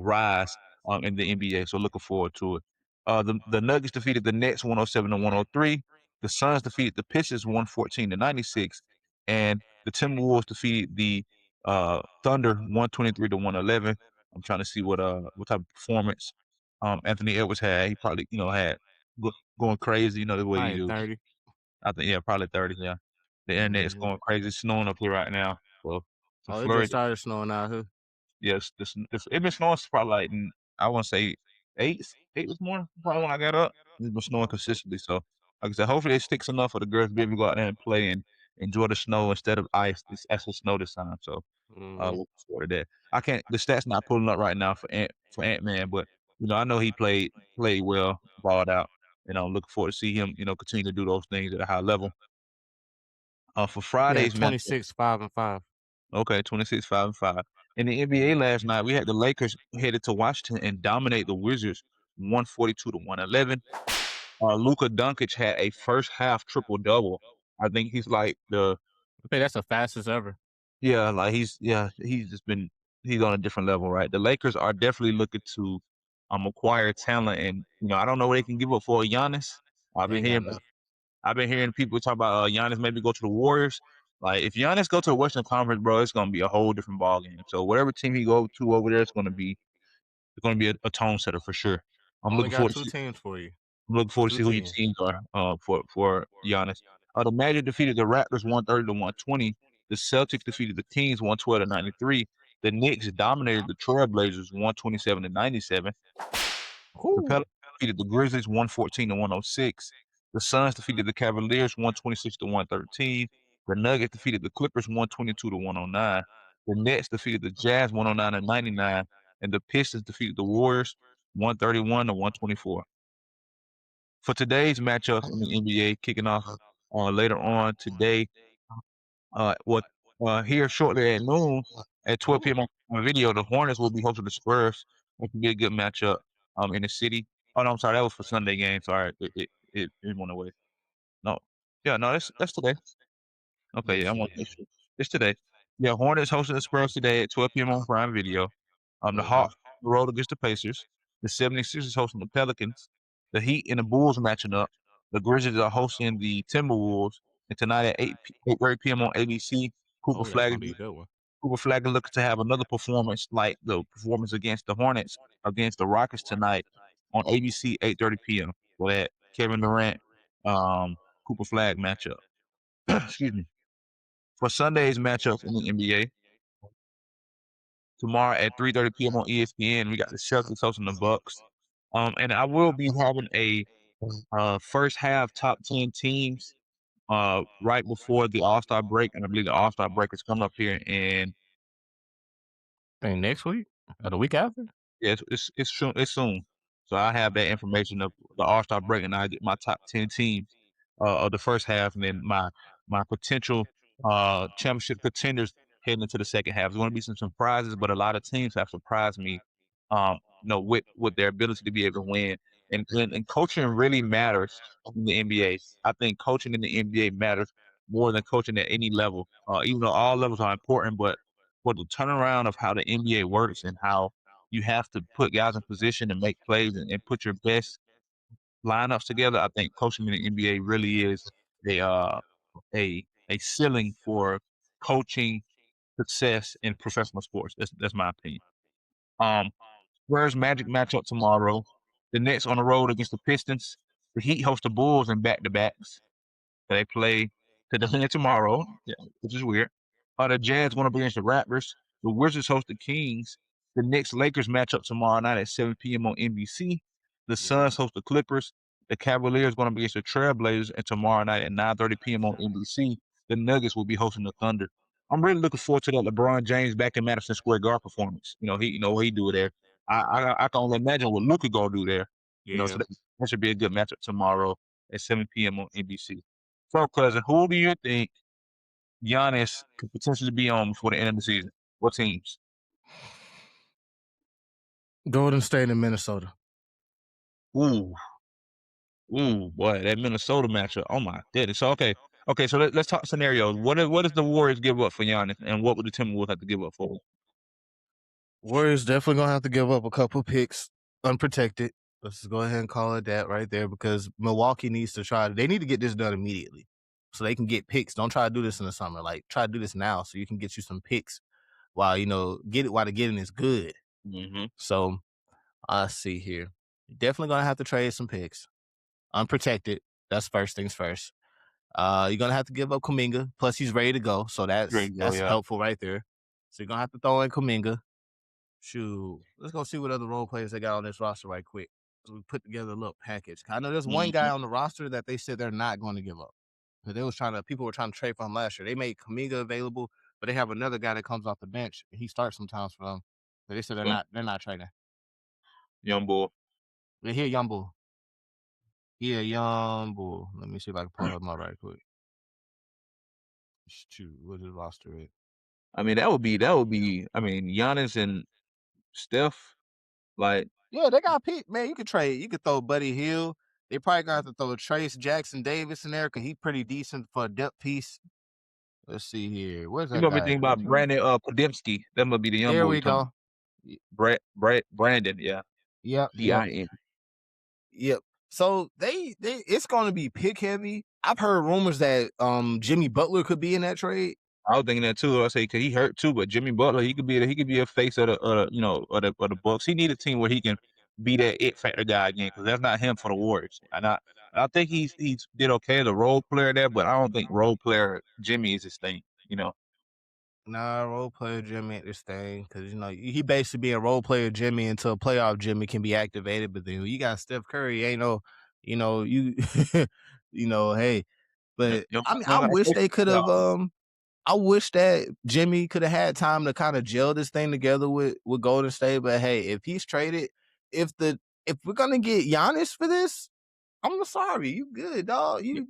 rise in the NBA. So looking forward to it. The Nuggets defeated the Nets 107-103. The Suns defeated the Pistons 114-96, and the Timberwolves defeated the Thunder 123-111. I'm trying to see what type of performance Anthony Edwards had. He probably had going crazy, the way he do. 30. I think probably 30. Yeah, the internet is going crazy. It's snowing up here right now. Well, it just started snowing out here. Yes, it's been snowing probably like, I want to say 8 this morning. Probably when I got up, it's been snowing consistently. So like I said, hopefully it sticks enough for the girls to be able to go out there and play and enjoy the snow instead of ice. It's actual snow this time. So looking forward to that. The stats not pulling up right now for Ant-Man, but I know he played well, balled out, and I'm looking forward to see him, continue to do those things at a high level. For Friday's 26, 5-5. Okay, 26, 5-5. In the NBA last night, we had the Lakers headed to Washington and dominate the Wizards 142 to 111. Luka Doncic had a first half triple double. I think he's like the I think that's the fastest ever. yeah, like he's just been he's on a different level, right? The Lakers are definitely looking to acquire talent, and I don't know what they can give up for a Giannis. I've They been ain't got hearing enough. I've been hearing people talk about Giannis maybe go to the Warriors. Like if Giannis go to the Western Conference, bro, it's gonna be a whole different ball game. So whatever team he go to over there, it's gonna be a tone setter for sure. I'm Only looking got forward to two see teams for you. I'm looking forward to Two see who your teams. teams are for Giannis. The Magic defeated the Raptors 130 to 120. The Celtics defeated the Kings 112 to 93. The Knicks dominated the Trailblazers 127 to 97. The Whew. Pelicans defeated the Grizzlies 114 to 106. The Suns defeated the Cavaliers 126 to 113. The Nuggets defeated the Clippers 122 to 109. The Nets defeated the Jazz 109 to 99. And the Pistons defeated the Warriors 131 to 124. For today's matchup in the NBA, kicking off later on today, what here shortly at noon at 12 p.m. on video, the Hornets will be hosting the Spurs. It could be a good matchup in the city. Oh no, I'm sorry, that was for Sunday game. Sorry, it went away. No, yeah, no, that's today. Let me Okay, yeah, I see want to here. make sure it's today. Yeah, Hornets hosting the Spurs today at 12 p.m. on Prime Video. The Okay. Hawks on the road against the Pacers. The 76ers hosting the Pelicans. The Heat and the Bulls matching up. The Grizzlies are hosting the Timberwolves. And tonight at 8:30 p.m. on ABC, Cooper Oh, that's Flag gonna be a good one. Cooper Flag is looking to have another performance like the performance against the Hornets against the Rockets tonight on ABC 8:30 p.m. for that Kevin Durant Cooper Flag matchup. Excuse me. For Sunday's matchups in the NBA, tomorrow at 3:30 p.m. on ESPN, we got the Celtics hosting the Bucks. And I will be having a first half top 10 teams right before the All-Star break, and I believe the All-Star break is coming up here in And next week or the week after? yeah, it's soon. It's soon. So I have that information of the All Star break, and I get my top 10 teams of the first half, and then my potential championship contenders heading into the second half. There's going to be some surprises, but a lot of teams have surprised me. With their ability to be able to win, and coaching really matters in the NBA. I think coaching in the NBA matters more than coaching at any level. Even though all levels are important, but for the turnaround of how the NBA works and how you have to put guys in position and make plays and put your best lineups together. I think coaching in the NBA really is a a ceiling for coaching success in professional sports. That's my opinion. Um, Spurs Magic matchup tomorrow. The Nets on the road against the Pistons. The Heat host the Bulls in back to backs. They play today and tomorrow, yeah, which is weird. The Jazz going up against the Raptors. The Wizards host the Kings. The Knicks Lakers matchup tomorrow night at 7 p.m. on NBC. The Suns host the Clippers. The Cavaliers going up against the Trailblazers, and tomorrow night at 9:30 p.m. on NBC, the Nuggets will be hosting the Thunder. I'm really looking forward to that LeBron James back in Madison Square Garden performance. What he do there. I can only imagine what Luka gonna do there. So Yeah. that should be a good matchup tomorrow at 7 p.m. on NBC. So, cousin, who do you think Giannis could potentially be on before the end of the season? What teams? Golden State and Minnesota. Ooh, boy, that Minnesota matchup. Oh my goodness. So, okay. So let's talk scenarios. What does the Warriors give up for Giannis, and what would the Timberwolves have to give up for? Warriors definitely gonna have to give up a couple picks unprotected. Let's just go ahead and call it that right there because Milwaukee needs to they need to get this done immediately so they can get picks. Don't try to do this in the summer. Like try to do this now so you can get you some picks while get it while the getting is good. Mm-hmm. So I see here. You're definitely gonna have to trade some picks. Unprotected. That's first things first. You're gonna have to give up Kuminga. Plus he's ready to go. So There you go. that's Yeah. helpful right there. So you're gonna have to throw in Kuminga. Shoot, let's go see what other role players they got on this roster right quick. So we put together a little package. I know there's one guy Mm-hmm. on the roster that they said they're not going to give up. But people were trying to trade for him last year. They made Kamiga available, but they have another guy that comes off the bench. He starts sometimes for them. But they said they're not trading. Young boy. They hear Young Bull. Yeah, Young Bull. Let me see if I can pull him up right quick. Shoot, what's his roster at? I mean, that would be. I mean, Giannis and Steph, like Yeah, they got Pete. Man, you could trade. You could throw Buddy Hield. They probably gonna have to throw Trace Jackson Davis in there because he's pretty decent for a depth piece. Let's see here. Where's you that know me guy? thinking about Brandon Podemski. That must be the young There boy you we talking go. about. Brandon, yeah, Yep, yep, DIN. yep. So they it's gonna be pick heavy. I've heard rumors that Jimmy Butler could be in that trade. I was thinking that too. I say because he hurt too, but Jimmy Butler, he could be a face of the Bucks. He need a team where he can be that it factor guy again because that's not him for the Warriors. And I think he's did okay as a role player there, but I don't think role player Jimmy is his thing. You know, Nah, role player Jimmy at this thing because he basically being role player Jimmy until playoff Jimmy can be activated. But then when you got Steph Curry, ain't no, you, hey. But you I mean, don't I got wish to they could have. playoff. I wish that Jimmy could have had time to kind of gel this thing together with Golden State. But hey, if he's traded, if we're gonna get Giannis for this, I'm sorry, you good, dog. Yeah,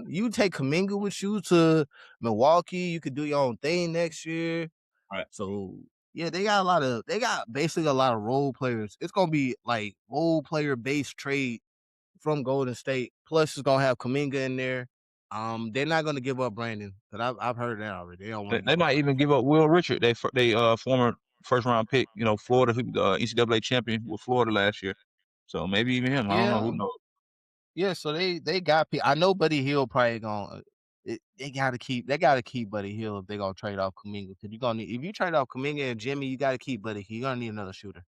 You take Kaminga with you to Milwaukee. You could do your own thing next year. right. So yeah, they got basically a lot of role players. It's gonna be like role player based trade from Golden State. Plus, it's gonna have Kaminga in there. They're not gonna give up Brandon, but I've heard that already. They don't want They, to they give up might even Brandon. give up Will Richard. They former first round pick. You know, Florida NCAA champion with Florida last year. So maybe even him. I don't know. Yeah, Who knows? yeah. So they got. I know Buddy Hield probably gonna. They gotta keep Buddy Hield if they gonna trade off Kaminga. Because you gonna need if you trade off Kaminga and Jimmy, you gotta keep Buddy. You're gonna need another shooter.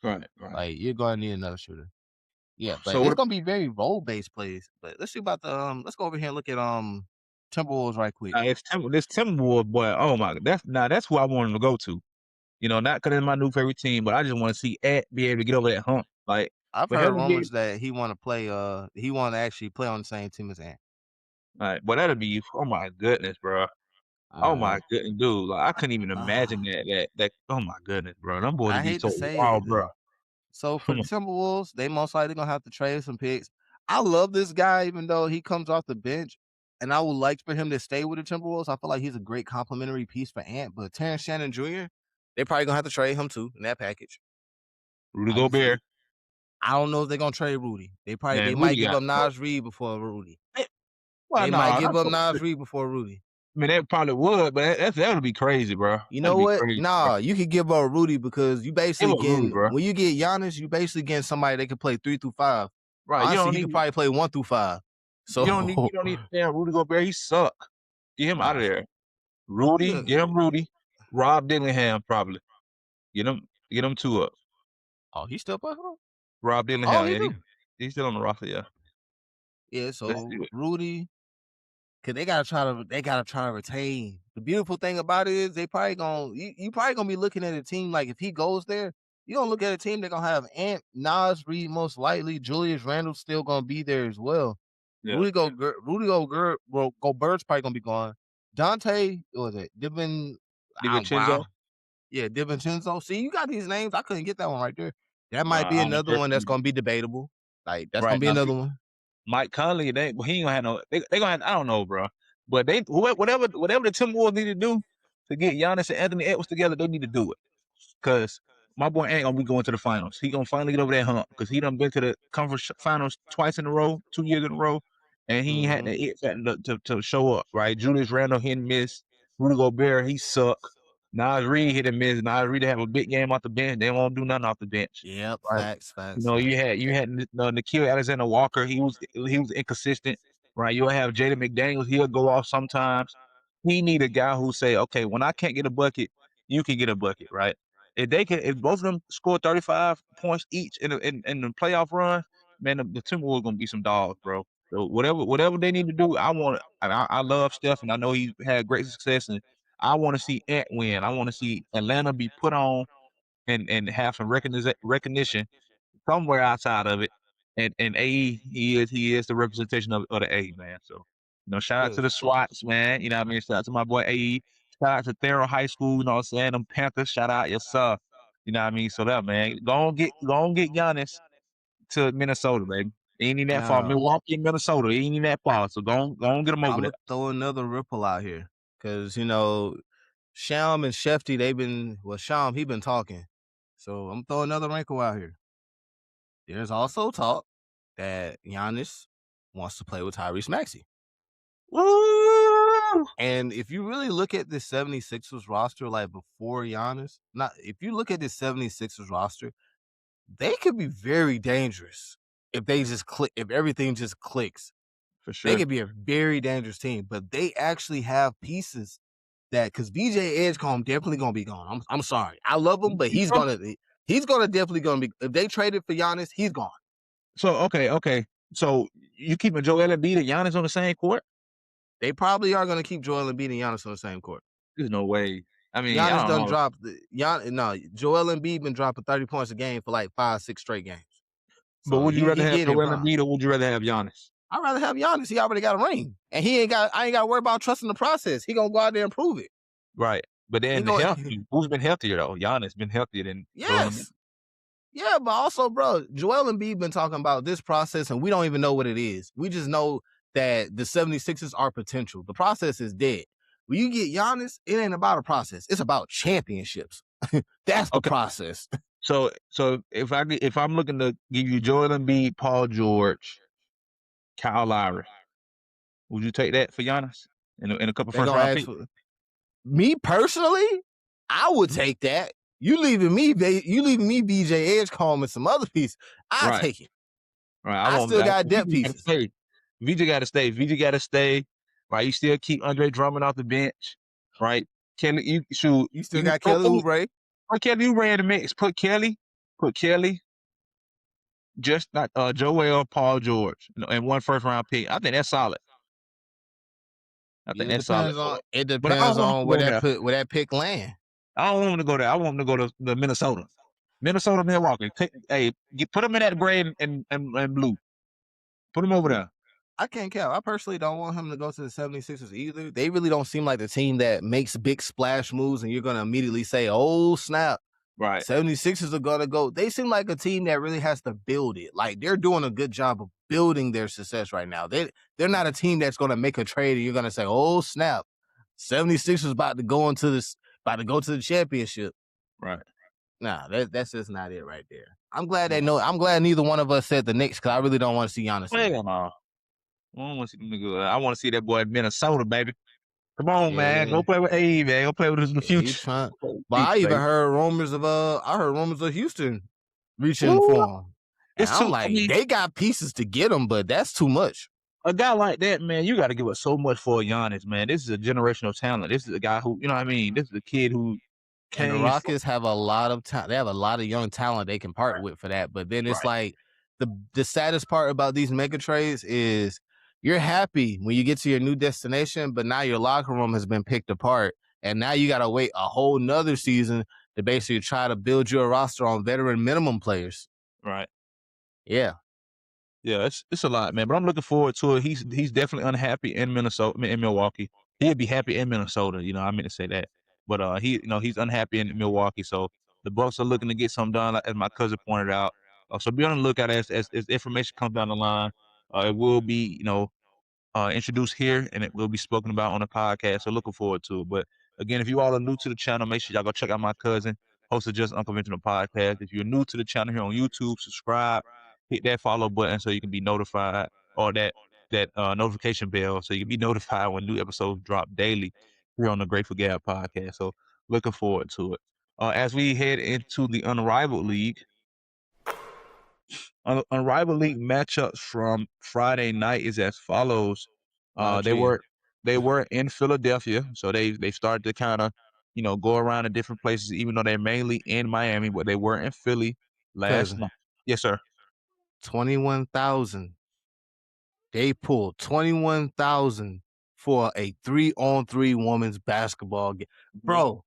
Right, right. Like you're gonna need another shooter. Yeah, but So it's what? gonna be very role based plays. But let's see about the let's go over here and look at Timberwolves right quick. This Timberwolves boy. Oh my, that's who I want him to go to. You know, not because it's my new favorite team, but I just want to see Ant be able to get over that hump. Like I've for heard him to get, rumors that he wanna play he wanna actually play on the same team as Ant. like, but that'd be. Oh my goodness, bro. Oh Uh, my goodness, dude. Like I couldn't even uh imagine that. Oh my goodness, bro. Them boys I would be hate to so say wild, it. bro. So for the Timberwolves, they most likely gonna have to trade some picks. I love this guy, even though he comes off the bench, and I would like for him to stay with the Timberwolves. I feel like he's a great complimentary piece for Ant. But Terrence Shannon Jr., they probably gonna have to trade him too in that package. Rudy I can see. Gobert I don't know if they're gonna trade Rudy. They and might Rudy give got. up Nas Reed before Rudy. Well, They might no, give not up so. Nas Reed before Rudy. I mean, that probably would, but that would be crazy, bro. You That'd know be what? crazy, bro. Nah, you could give up Rudy because you Give basically up Rudy, getting bro. when you get Giannis, you basically getting somebody that can play 3 through 5. Right. Honestly, he could probably play 1 through 5. So You don't need damn Rudy Gobert. He suck. Get him out nah, of there. Rudy, yeah. get him Rudy. Rob Dillingham probably. Get him get him two up. Oh, he still play for them? Rob Oh, Dillingham, he yeah, do. he's still on the roster, yeah. Yeah. Let's So do it. Rudy, cause they gotta try to retain. The beautiful thing about it is they probably gonna you probably gonna be looking at a team like if he goes there, you gonna look at a team they're gonna have Ant, Nas Reed most likely, Julius Randle still gonna be there as well. Yeah. Gobert's probably gonna be gone. Dante, what was it? Wow. DiVincenzo. Yeah, DiVincenzo. See, you got these names. I couldn't get that one right there. That might I be don't another know. one that's gonna be debatable. Like that's gonna Right be now, another one. Mike Conley, he ain't gonna have no. They gonna have. I don't know, bro. But whatever the Timberwolves need to do to get Giannis and Anthony Edwards together, they need to do it. Cause my boy ain't gonna be going to the finals. He gonna finally get over that hump because he done been to the conference finals twice in a row, 2 years in a row, and he ain't had Mm-hmm. the it factor to show up. Right, Julius Randle hit and miss. Rudy Gobert he suck. Nas Reed hit and miss. Nas Reed have a big game off the bench. They won't do nothing off the bench. Yep. Right. Facts. You Facts. know, Facts. you had Nikhil Alexander Walker. He was inconsistent. Right. You'll have Jaden McDaniels. He'll go off sometimes. He need a guy who say, okay, when I can't get a bucket, you can get a bucket. Right. If both of them score 35 points each in the playoff run, man, the Timberwolves gonna be some dogs, bro. So whatever they need to do, I love Steph, and I know he had great success, and I want to see Ant win. I want to see Atlanta be put on and have some recognition somewhere outside of it. And AE, he is the representation of the A, man. So, shout out to Yes. the SWATs, man. You know what I mean? Shout out to my boy AE. Shout out to Thero High School, you know what I'm saying? Them Panthers, shout out, yes, sir. You know what I mean? So that, man. Go on get Giannis to Minnesota, baby. Ain't even that far. Now Milwaukee and Minnesota. Ain't even that far. So go on get him over I'm there. gonna throw another ripple out here because Sham and Shefty, Sham, he been talking. So I'm throwing another wrinkle out here. There's also talk that Giannis wants to play with Tyrese Maxey. Woo! And if you really look at this 76ers roster, like before Giannis, if you look at this 76ers roster, they could be very dangerous if they just click, if everything just clicks. For sure. They could be a very dangerous team, but they actually have pieces that, because VJ Edgecombe definitely gonna be gone. I'm sorry, I love him, but he's gonna definitely gonna be. If they traded for Giannis, he's gone. So okay. So you keeping Joel Embiid and Giannis on the same court? They probably are gonna keep Joel Embiid and Giannis on the same court. There's no way. I mean, Giannis I done don't know. dropped. Joel Embiid been dropping 30 points a game for like 5-6 straight games. So but would you rather have Joel Embiid or would you rather have Giannis? I'd rather have Giannis. He already got a ring, and I ain't got to worry about trusting the process. He gonna go out there and prove it. Right, but then who's been healthier though? Giannis been healthier than yes. Yeah, but also, bro, Joel Embiid been talking about this process, and we don't even know what it is. We just know that the 76ers are potential. The process is dead. When you get Giannis, it ain't about a process. It's about championships. That's the process. So if I'm looking to give you Joel Embiid, Paul George, Kyle Lowry, would you take that for Giannis in a couple first round picks? Me personally, I would take that. You leaving me BJ Edgecombe and some other piece. I take it. Right. I still got depth pieces. VJ got to stay. VJ got to stay. Right. You still keep Andre Drummond off the bench. Right. Kelly, you still got Kelly Oubre. Put Kelly Oubre in the mix. Put Kelly. Just not Joel, Paul George, and one first round pick. I think that's solid. It depends on where that pick land. I don't want him to go there. I want him to go to the Minnesota, Milwaukee. Put him in that gray and blue. Put him over there. I can't count. I personally don't want him to go to the 76ers either. They really don't seem like the team that makes big splash moves and you're going to immediately say, oh, snap. Right. 76ers are going to go. They seem like a team that really has to build it. Like, they're doing a good job of building their success right now. They're not a team that's going to make a trade and you're going to say, oh, snap. 76ers about to go to the championship. Right. Nah, that's just not it right there. I'm glad I'm glad neither one of us said the Knicks because I really don't want to see Giannis. I don't want to see them nigga. I want to see that boy in Minnesota, baby. Come on, man. Go play with A, man. Go play with us in the future. But I even heard rumors of Houston reaching for him. It's too like they got pieces to get him, but that's too much. A guy like that, man, you got to give up so much for Giannis, man. This is a generational talent. This is a guy who, you know what I mean? This is a kid who and the Rockets have a lot of talent. They have a lot of young talent they can part with for that. But then it's like the saddest part about these mega trades is you're happy when you get to your new destination, but now your locker room has been picked apart. And now you got to wait a whole nother season to basically try to build your roster on veteran minimum players. Right. Yeah. Yeah, it's a lot, man. But I'm looking forward to it. He's definitely unhappy in Milwaukee. He'd be happy in Minnesota. You know, I meant to say that. But he's unhappy in Milwaukee. So the Bucks are looking to get something done, as my cousin pointed out. So be on the lookout as information comes down the line. It will be, introduced here and it will be spoken about on the podcast. So looking forward to it. But again, if you all are new to the channel, make sure y'all go check out my cousin, host of Just Unconventional Podcast. If you're new to the channel here on YouTube, subscribe, hit that follow button so you can be notified, or that notification bell so you can be notified when new episodes drop daily here on the Grateful Gab Podcast. So looking forward to it. As we head into the Unrivaled League, Unrivaled League matchups from Friday night is as follows. They were in Philadelphia, so they started to kind of go around to different places, even though they're mainly in Miami, but they were in Philly last night. Yes, sir. 21,000. They pulled 21,000 for a 3-on-3 women's basketball game. Bro,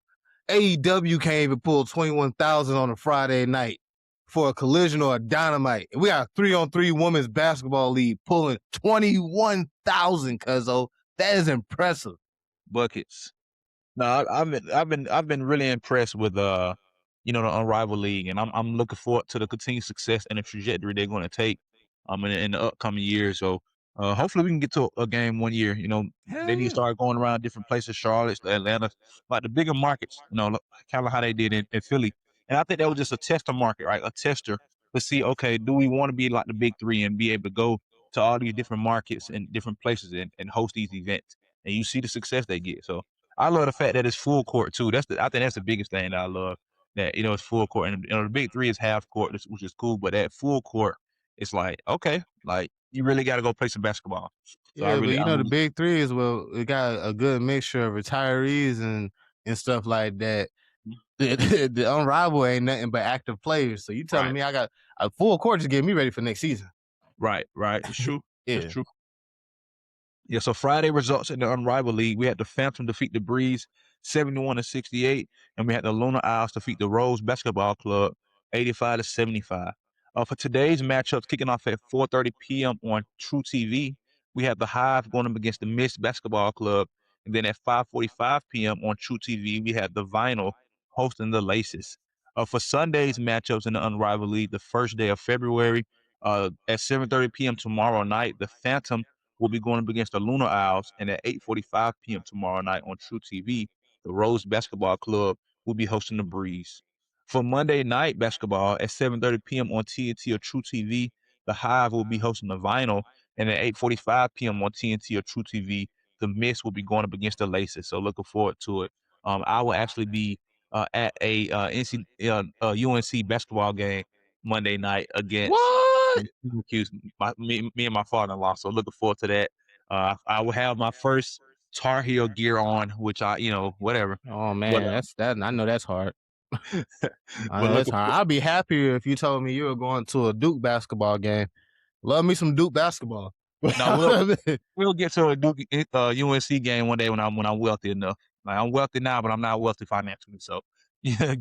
AEW can't even pull 21,000 on a Friday night for a collision or a dynamite. And we got a 3-on-3 women's basketball league pulling 21,000, cuzzo. That is impressive. Buckets. No, I've been really impressed with the Unrivaled League, and I'm looking forward to the continued success and the trajectory they're going to take in the upcoming years. So Hopefully we can get to a game one year. Hell They need to yeah. start going around different places, Charlotte, Atlanta, like the bigger markets, kind of how they did in Philly. And I think that was just a tester market, right? A tester to see, okay, do we want to be like the big three and be able to go to all these different markets and different places and host these events? And you see the success they get. So I love the fact that it's full court too. I think that's the biggest thing that I love. That it's full court, and the big three is half court, which is cool. But that full court, it's like, okay, like you really got to go play some basketball. So Yeah, but I the really, big three is well, it got a good mixture of retirees and stuff like that. The Unrivaled ain't nothing but active players. So you telling right, me I got a full court to get me ready for next season? right. It's true. It's Yeah. true. Yeah, so Friday results in the Unrivaled League. We had the Phantom defeat the Breeze 71-68, and we had the Lunar Isles defeat the Rose Basketball Club 85-75. For today's matchups, kicking off at 4:30 p.m. on True TV, we have the Hive going up against the Mist Basketball Club, and then at 5:45 p.m. on True TV, we have the Vinyl hosting the Laces. For Sunday's matchups in the Unrivaled League, the first day of February, at 7:30 p.m. tomorrow night, the Phantom will be going up against the Lunar Owls, and at 8:45 p.m. tomorrow night on True TV, the Rose Basketball Club will be hosting the Breeze. For Monday night basketball at 7:30 p.m. on TNT or True TV, the Hive will be hosting the Vinyl, and at 8:45 p.m. on TNT or True TV, the Mist will be going up against the Laces. So looking forward to it. I will actually be at a UNC basketball game Monday night against What? Syracuse, me and my father-in-law. So looking forward to that. I will have my first Tar Heel gear on, which whatever. Oh But man, that's that. I know that's hard. I but know that's looking hard. for I'd be happier if you told me you were going to a Duke basketball game. Love me some Duke basketball. now we'll get to a Duke UNC game one day when I'm wealthy enough. Like I'm wealthy now, but I'm not wealthy financially. So yeah,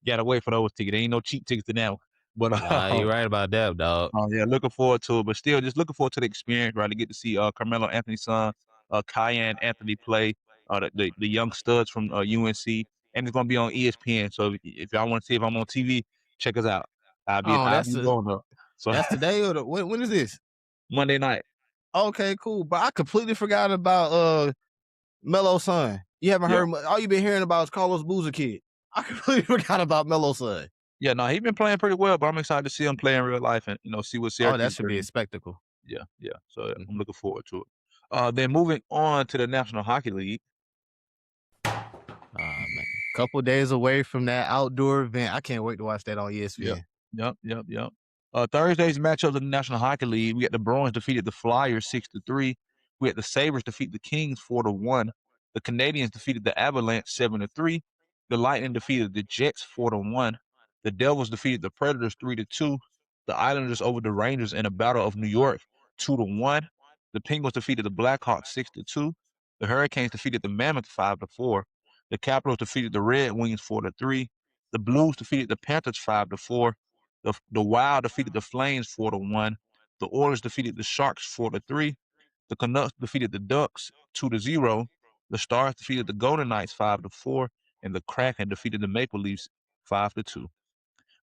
gotta wait for those tickets. There ain't no cheap tickets to that one. But Nah, you're right about that, dog. yeah, looking forward to it, but still just looking forward to the experience, right? To get to see Carmelo Anthony's son, Kyan Anthony play, the young studs from UNC, and it's gonna be on ESPN. So if y'all want to see if I'm on TV, check us out. Oh, I'll be going up. So that's today or when is this? Monday night. Okay, cool. But I completely forgot about Melo's son. You haven't Yeah, heard all you've been hearing about is Carlos Boozer kid. I completely forgot about Melo's son. yeah. No, he's been playing pretty well, but I'm excited to see him play in real life and see what Oh, that Syracuse should be a brings. spectacle. Yeah, yeah. So I'm Mhm. looking forward to it. Then moving on to the National Hockey League. Ah man. Couple days away from that outdoor event. I can't wait to watch that on Yep. ESPN. Yep. Thursday's matchups in the National Hockey League. We got the Bruins defeated the Flyers 6-3. We had the Sabres defeat the Kings 4-1. The Canadians defeated the Avalanche 7-3. The Lightning defeated the Jets 4-1. The Devils defeated the Predators 3-2. The Islanders over the Rangers in a battle of New York 2-1. The Penguins defeated the Blackhawks 6-2. The Hurricanes defeated the Mammoth 5-4. The Capitals defeated the Red Wings 4-3. The Blues defeated the Panthers 5-4. The Wild defeated the Flames 4-1. The Oilers defeated the Sharks 4-3. The Canucks defeated the Ducks 2-0. The Stars defeated the Golden Knights 5-4, and the Kraken defeated the Maple Leafs 5-2.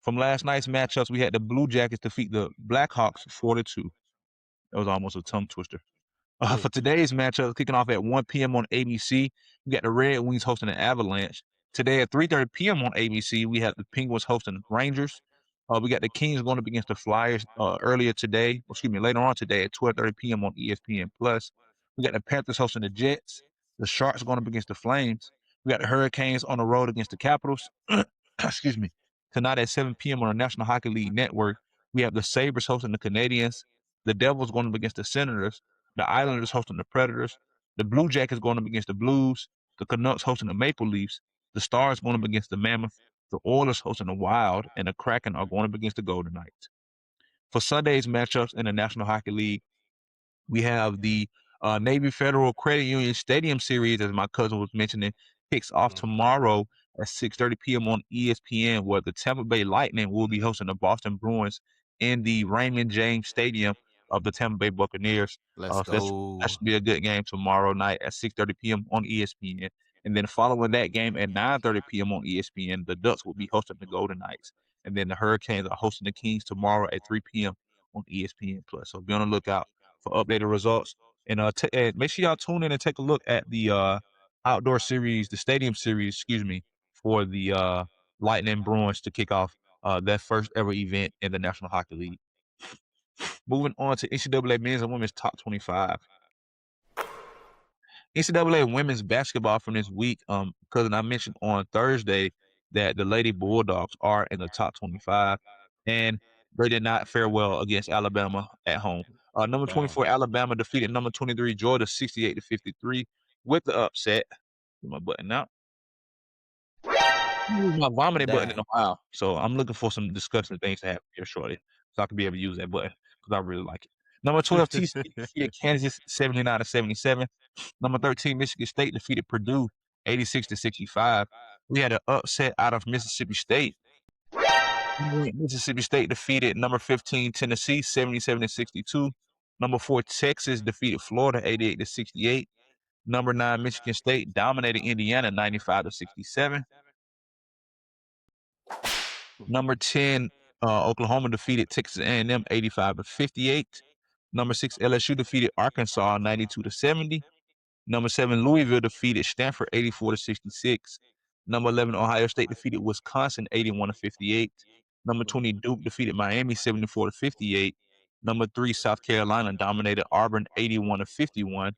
From last night's matchups, we had the Blue Jackets defeat the Blackhawks 4-2. That was almost a tongue twister. Mm. For today's matchup, kicking off at 1 p.m. on ABC, we got the Red Wings hosting the Avalanche. Today at 3:30 p.m. on ABC, we have the Penguins hosting the Rangers. We got the Kings going up against the Flyers later on today at 12:30 p.m. on ESPN Plus. We got the Panthers hosting the Jets. The Sharks going up against the Flames. We got the Hurricanes on the road against the Capitals. Excuse me. Tonight at 7 p.m. on the National Hockey League Network, we have the Sabres hosting the Canadians. The Devils going up against the Senators. The Islanders hosting the Predators. The Blue Jackets going up against the Blues. The Canucks hosting the Maple Leafs. The Stars going up against the Mammoth. The Oilers hosting the Wild. And the Kraken are going up against the Golden Knights. For Sunday's matchups in the National Hockey League, we have the Navy Federal Credit Union Stadium Series, as my cousin was mentioning, kicks off Mhm. tomorrow at 6:30 p.m. on ESPN, where the Tampa Bay Lightning will be hosting the Boston Bruins in the Raymond James Stadium of the Tampa Bay Buccaneers. Let's So that go. should be a good game tomorrow night at 6:30 p.m. on ESPN. And then following that game at 9:30 p.m. on ESPN, the Ducks will be hosting the Golden Knights. And then the Hurricanes are hosting the Kings tomorrow at 3 p.m. on ESPN Plus. So be on the lookout for updated results. And make sure y'all tune in and take a look at the outdoor series, the stadium series, excuse me, for the Lightning Bruins to kick off their first ever event in the National Hockey League. Moving on to NCAA men's and women's top 25. NCAA women's basketball from this week, because I mentioned on Thursday that the Lady Bulldogs are in the top 25, and they did not fare well against Alabama at home. Number 24 Alabama defeated number 23 Georgia 68-53 with the upset. Get my button out. My vomiting button in a while, so I'm looking for some disgusting things to happen here shortly, so I can be able to use that button because I really like it. Number 12 TCU defeated Kansas 79-77. Number 13 Michigan State defeated Purdue 86-65. We had an upset out of Mississippi State. Mississippi State defeated number 15 Tennessee 77-62. Number 4 Texas defeated Florida 88-68. Number 9 Michigan State dominated Indiana 95-67. Number 10 Oklahoma defeated Texas A&M 85-58. Number 6 LSU defeated Arkansas 92-70. Number 7 Louisville defeated Stanford 84-66. Number 11 Ohio State defeated Wisconsin 81-58. Number 20 Duke defeated Miami 74-58. Number 3 South Carolina dominated Auburn 81-51.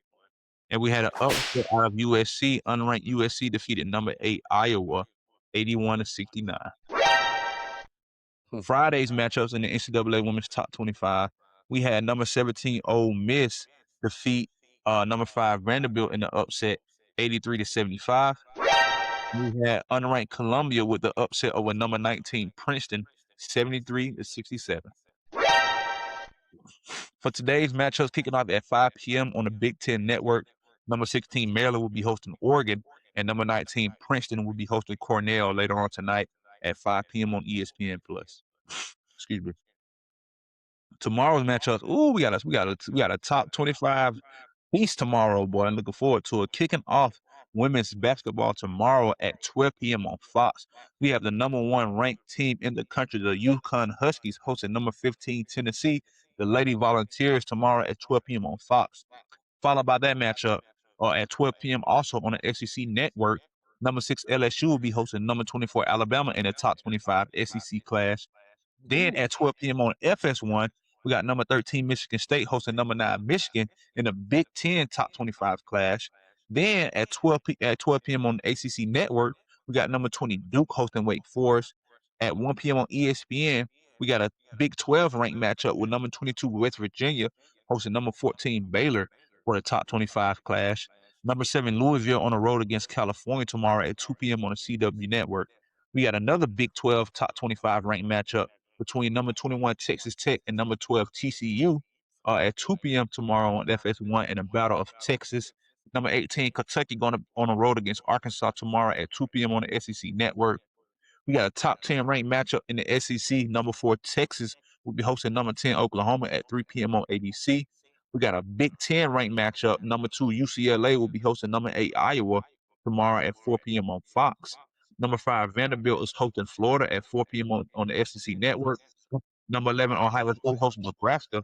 And we had an upset out of USC. Unranked USC defeated number 8 Iowa 81-69. Friday's matchups in the NCAA Women's Top 25. We had number 17 Ole Miss defeat number 5 Vanderbilt in the upset 83-75. We had unranked Columbia with the upset over number 19 Princeton 73-67. For today's matchups kicking off at 5 p.m. on the Big Ten Network, number 16 Maryland will be hosting Oregon, and number 19 Princeton will be hosting Cornell later on tonight at 5 p.m. on ESPN Plus. Excuse me. Tomorrow's matchups. Ooh, we got a top 25 piece tomorrow, boy. I'm looking forward to it. Kicking off women's basketball tomorrow at 12 p.m. on Fox. We have the number 1 ranked team in the country, the UConn Huskies, hosting number 15 Tennessee, the Lady Volunteers, tomorrow at 12 p.m. on Fox. Followed by that matchup at 12 p.m. also on the SEC Network. Number 6 LSU will be hosting number 24 Alabama in the top 25 SEC clash. Then at 12 p.m. on FS1, we got number 13 Michigan State hosting number 9 Michigan in the Big Ten top 25 clash. Then at 12 p.m. on the ACC Network, we got number 20 Duke hosting Wake Forest. At 1 p.m. on ESPN, we got a Big 12 ranked matchup with number 22 West Virginia hosting number 14 Baylor for the top 25 clash. Number 7 Louisville on the road against California tomorrow at 2 p.m. on the CW Network. We got another Big 12 top 25 ranked matchup between number 21 Texas Tech and number 12 TCU at 2 p.m. tomorrow on FS1 in a battle of Texas. Number 18 Kentucky going on the road against Arkansas tomorrow at 2 p.m. on the SEC Network. We got a top 10 ranked matchup in the SEC. Number 4 Texas will be hosting number 10 Oklahoma at 3 p.m. on ABC. We got a Big 10 ranked matchup. Number 2 UCLA will be hosting number 8 Iowa tomorrow at 4 p.m. on Fox. Number 5 Vanderbilt is hosting Florida at 4 p.m. on the SEC Network. Number 11 Ohio State hosting Nebraska,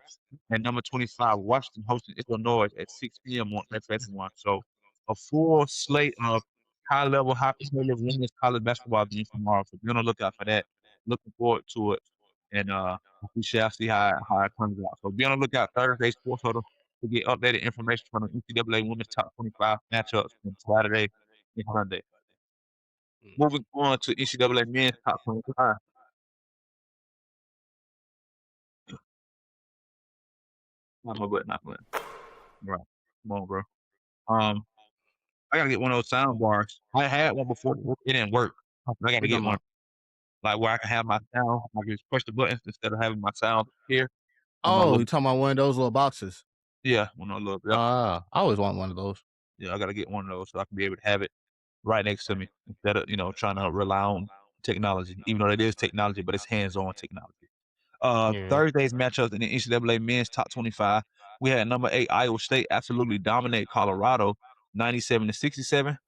and number 25 Washington hosting Illinois at 6 p.m. on FS1. So a full slate of high-level women's college basketball games tomorrow. So be on the lookout for that. Looking forward to it, and we shall see how it turns out. So be on the lookout Thursday Sports Huddle to get updated information from the NCAA Women's Top 25 matchups on Saturday and Sunday. Moving on to NCAA Men's Top 25. Not my button, not my button. Right. Come on, bro. I gotta get one of those sound bars. I had one before. It didn't work. I gotta get one. Like where I can have my sound. I can just push the buttons instead of having my sound here. Oh, you talking about one of those little boxes? Yeah, one of those little. I always want one of those. Yeah, I gotta get one of those so I can be able to have it right next to me instead of trying to rely on technology. Even though it is technology, but it's hands-on technology. Thursday's matchups in the NCAA Men's Top 25. We had number 8 Iowa State absolutely dominate Colorado, 97-67.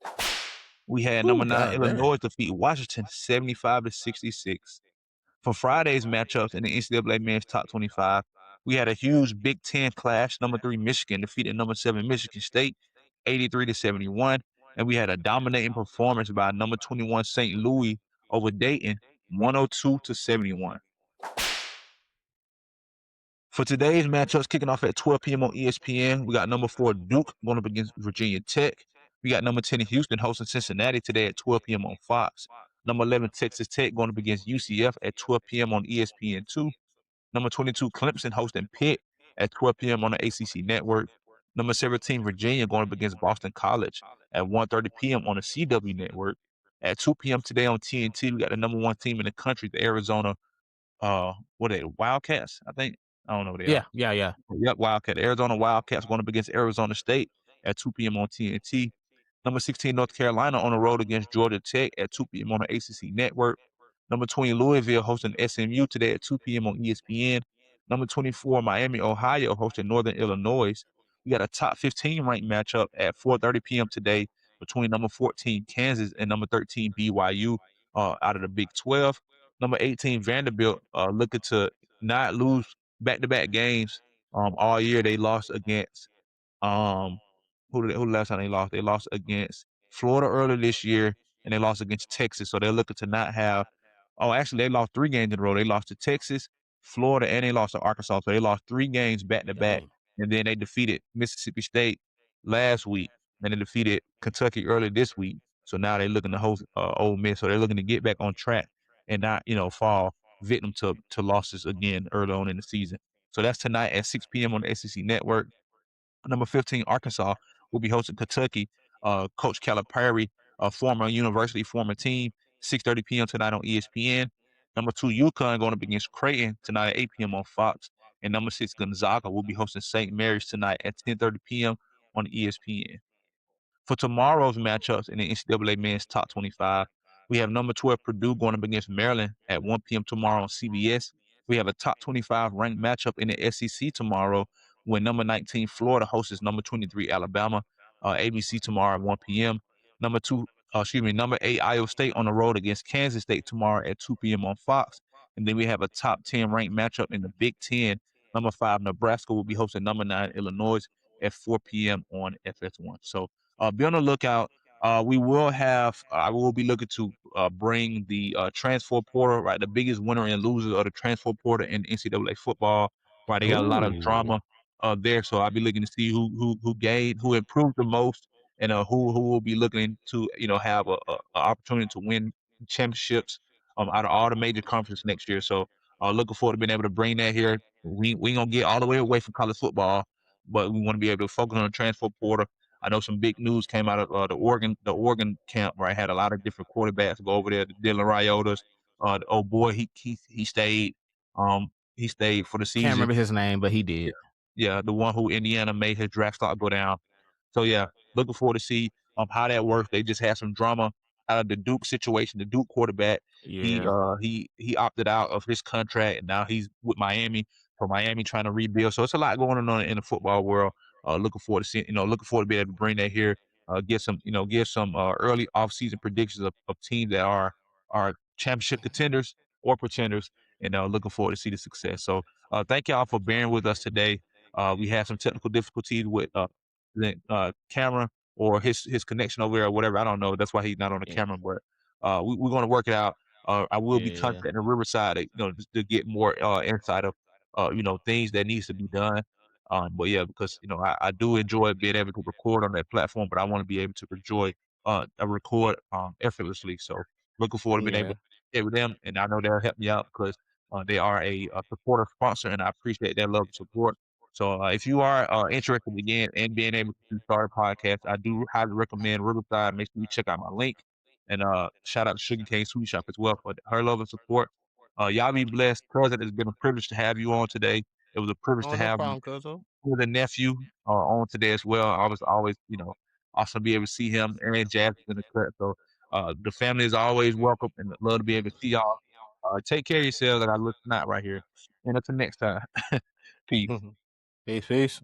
We had number 9 Illinois defeat Washington, 75-66. For Friday's matchups in the NCAA Men's Top 25, We had a huge Big Ten clash. Number 3 Michigan defeated number 7 Michigan State, 83-71, and we had a dominating performance by number 21 St. Louis over Dayton, 102-71. For today's matchups, kicking off at 12 p.m. on ESPN, we got number 4 Duke going up against Virginia Tech. We got number 10 Houston hosting Cincinnati today at 12 p.m. on Fox. Number 11 Texas Tech going up against UCF at 12 p.m. on ESPN2. Number 22 Clemson hosting Pitt at 12 p.m. on the ACC Network. Number 17 Virginia going up against Boston College at 1:30 p.m. on the CW Network. At 2 p.m. today on TNT, we got the number 1 team in the country, the Arizona what are they, Wildcats, I think? I don't know what they are. Yeah. Yep, Wildcat. Arizona Wildcats going up against Arizona State at 2 p.m. on TNT. Number 16, North Carolina on the road against Georgia Tech at 2 p.m. on the ACC Network. Number 20, Louisville hosting SMU today at 2 p.m. on ESPN. Number 24, Miami, Ohio hosting Northern Illinois. We got a top 15 ranked matchup at 4:30 p.m. today between number 14, Kansas, and number 13, BYU out of the Big 12. Number 18, Vanderbilt looking to not lose back-to-back games all year. They lost against um who the last time they lost? They lost against Florida earlier this year, and they lost against Texas. So they're looking to not have. Oh, actually, they lost 3 games in a row. They lost to Texas, Florida, and they lost to Arkansas. So they lost 3 games back to back, Dang. and then they defeated Mississippi State last week, and they defeated Kentucky earlier this week. So now they're looking to host Ole Miss. So they're looking to get back on track and not fall victim to losses again early on in the season. So that's tonight at 6 p.m. on the SEC Network. Number 15, Arkansas will be hosting Kentucky. Coach Calipari, former university, former team, 6:30 p.m. tonight on ESPN. Number 2, UConn going up against Creighton tonight at 8 p.m. on Fox. And number 6, Gonzaga will be hosting St. Mary's tonight at 10:30 p.m. on ESPN. For tomorrow's matchups in the NCAA men's top 25, we have number 12 Purdue going up against Maryland at 1 p.m. tomorrow on CBS. We have a top 25 ranked matchup in the SEC tomorrow when number 19 Florida hosts number 23 Alabama. ABC tomorrow at 1 p.m. Number 8 Iowa State on the road against Kansas State tomorrow at 2 p.m. on Fox. And then we have a top 10 ranked matchup in the Big Ten. Number 5 Nebraska will be hosting number 9 Illinois at 4 p.m. on FS1. So be on the lookout. We will have. I will be looking to bring the transfer portal. Right, the biggest winner and loser of the transfer portal in NCAA football. Right, they got a lot of Ooh. drama there. So I'll be looking to see who gained, who improved the most, and who will be looking to have a opportunity to win championships out of all the major conferences next year. So looking forward to being able to bring that here. We ain't gonna get all the way away from college football, but we want to be able to focus on the transfer portal. I know some big news came out of the Oregon camp, right? Had a lot of different quarterbacks go over there. The Dylan Riotas, the old boy, he stayed. He stayed for the Can't season. remember his name, but he did. Yeah, the one who Indiana made his draft stock go down. So yeah, looking forward to see how that works. They just had some drama out of the Duke situation. The Duke quarterback, he Yeah. he opted out of his contract, and now he's with Miami. For Miami trying to rebuild. So it's a lot going on in the football world. Looking forward to seeing, looking forward to being able to bring that here. Give some early offseason predictions of teams that are championship contenders or pretenders, and looking forward to see the success. So thank y'all for bearing with us today. We had some technical difficulties with the camera or his connection over there or whatever. I don't know. That's why he's not on the Yeah. camera, but we're going to work it out. I will be Yeah. contacting Riverside, just to get more insight of things that needs to be done. But yeah, because I do enjoy being able to record on that platform, but I want to be able to record effortlessly. So looking forward to being able Yeah. to get with them, and I know they'll help me out because they are a supporter sponsor, and I appreciate their love and support. So if you are interested again in being able to start a podcast, I do highly recommend Riverside. Make sure you check out my link. And shout out to Sugar Cane Sweet Shop as well for her love and support. Y'all be blessed. Cousin, it's been a privilege to have you on today. It was a privilege Oh, to no have problem, Cuzzo. the nephew on today as well. I was always, awesome to be able to see him and Jazz in the cut. So the family is always welcome and love to be able to see y'all. Take care of yourselves. I got to look tonight right here. And until next time, peace. Peace, peace.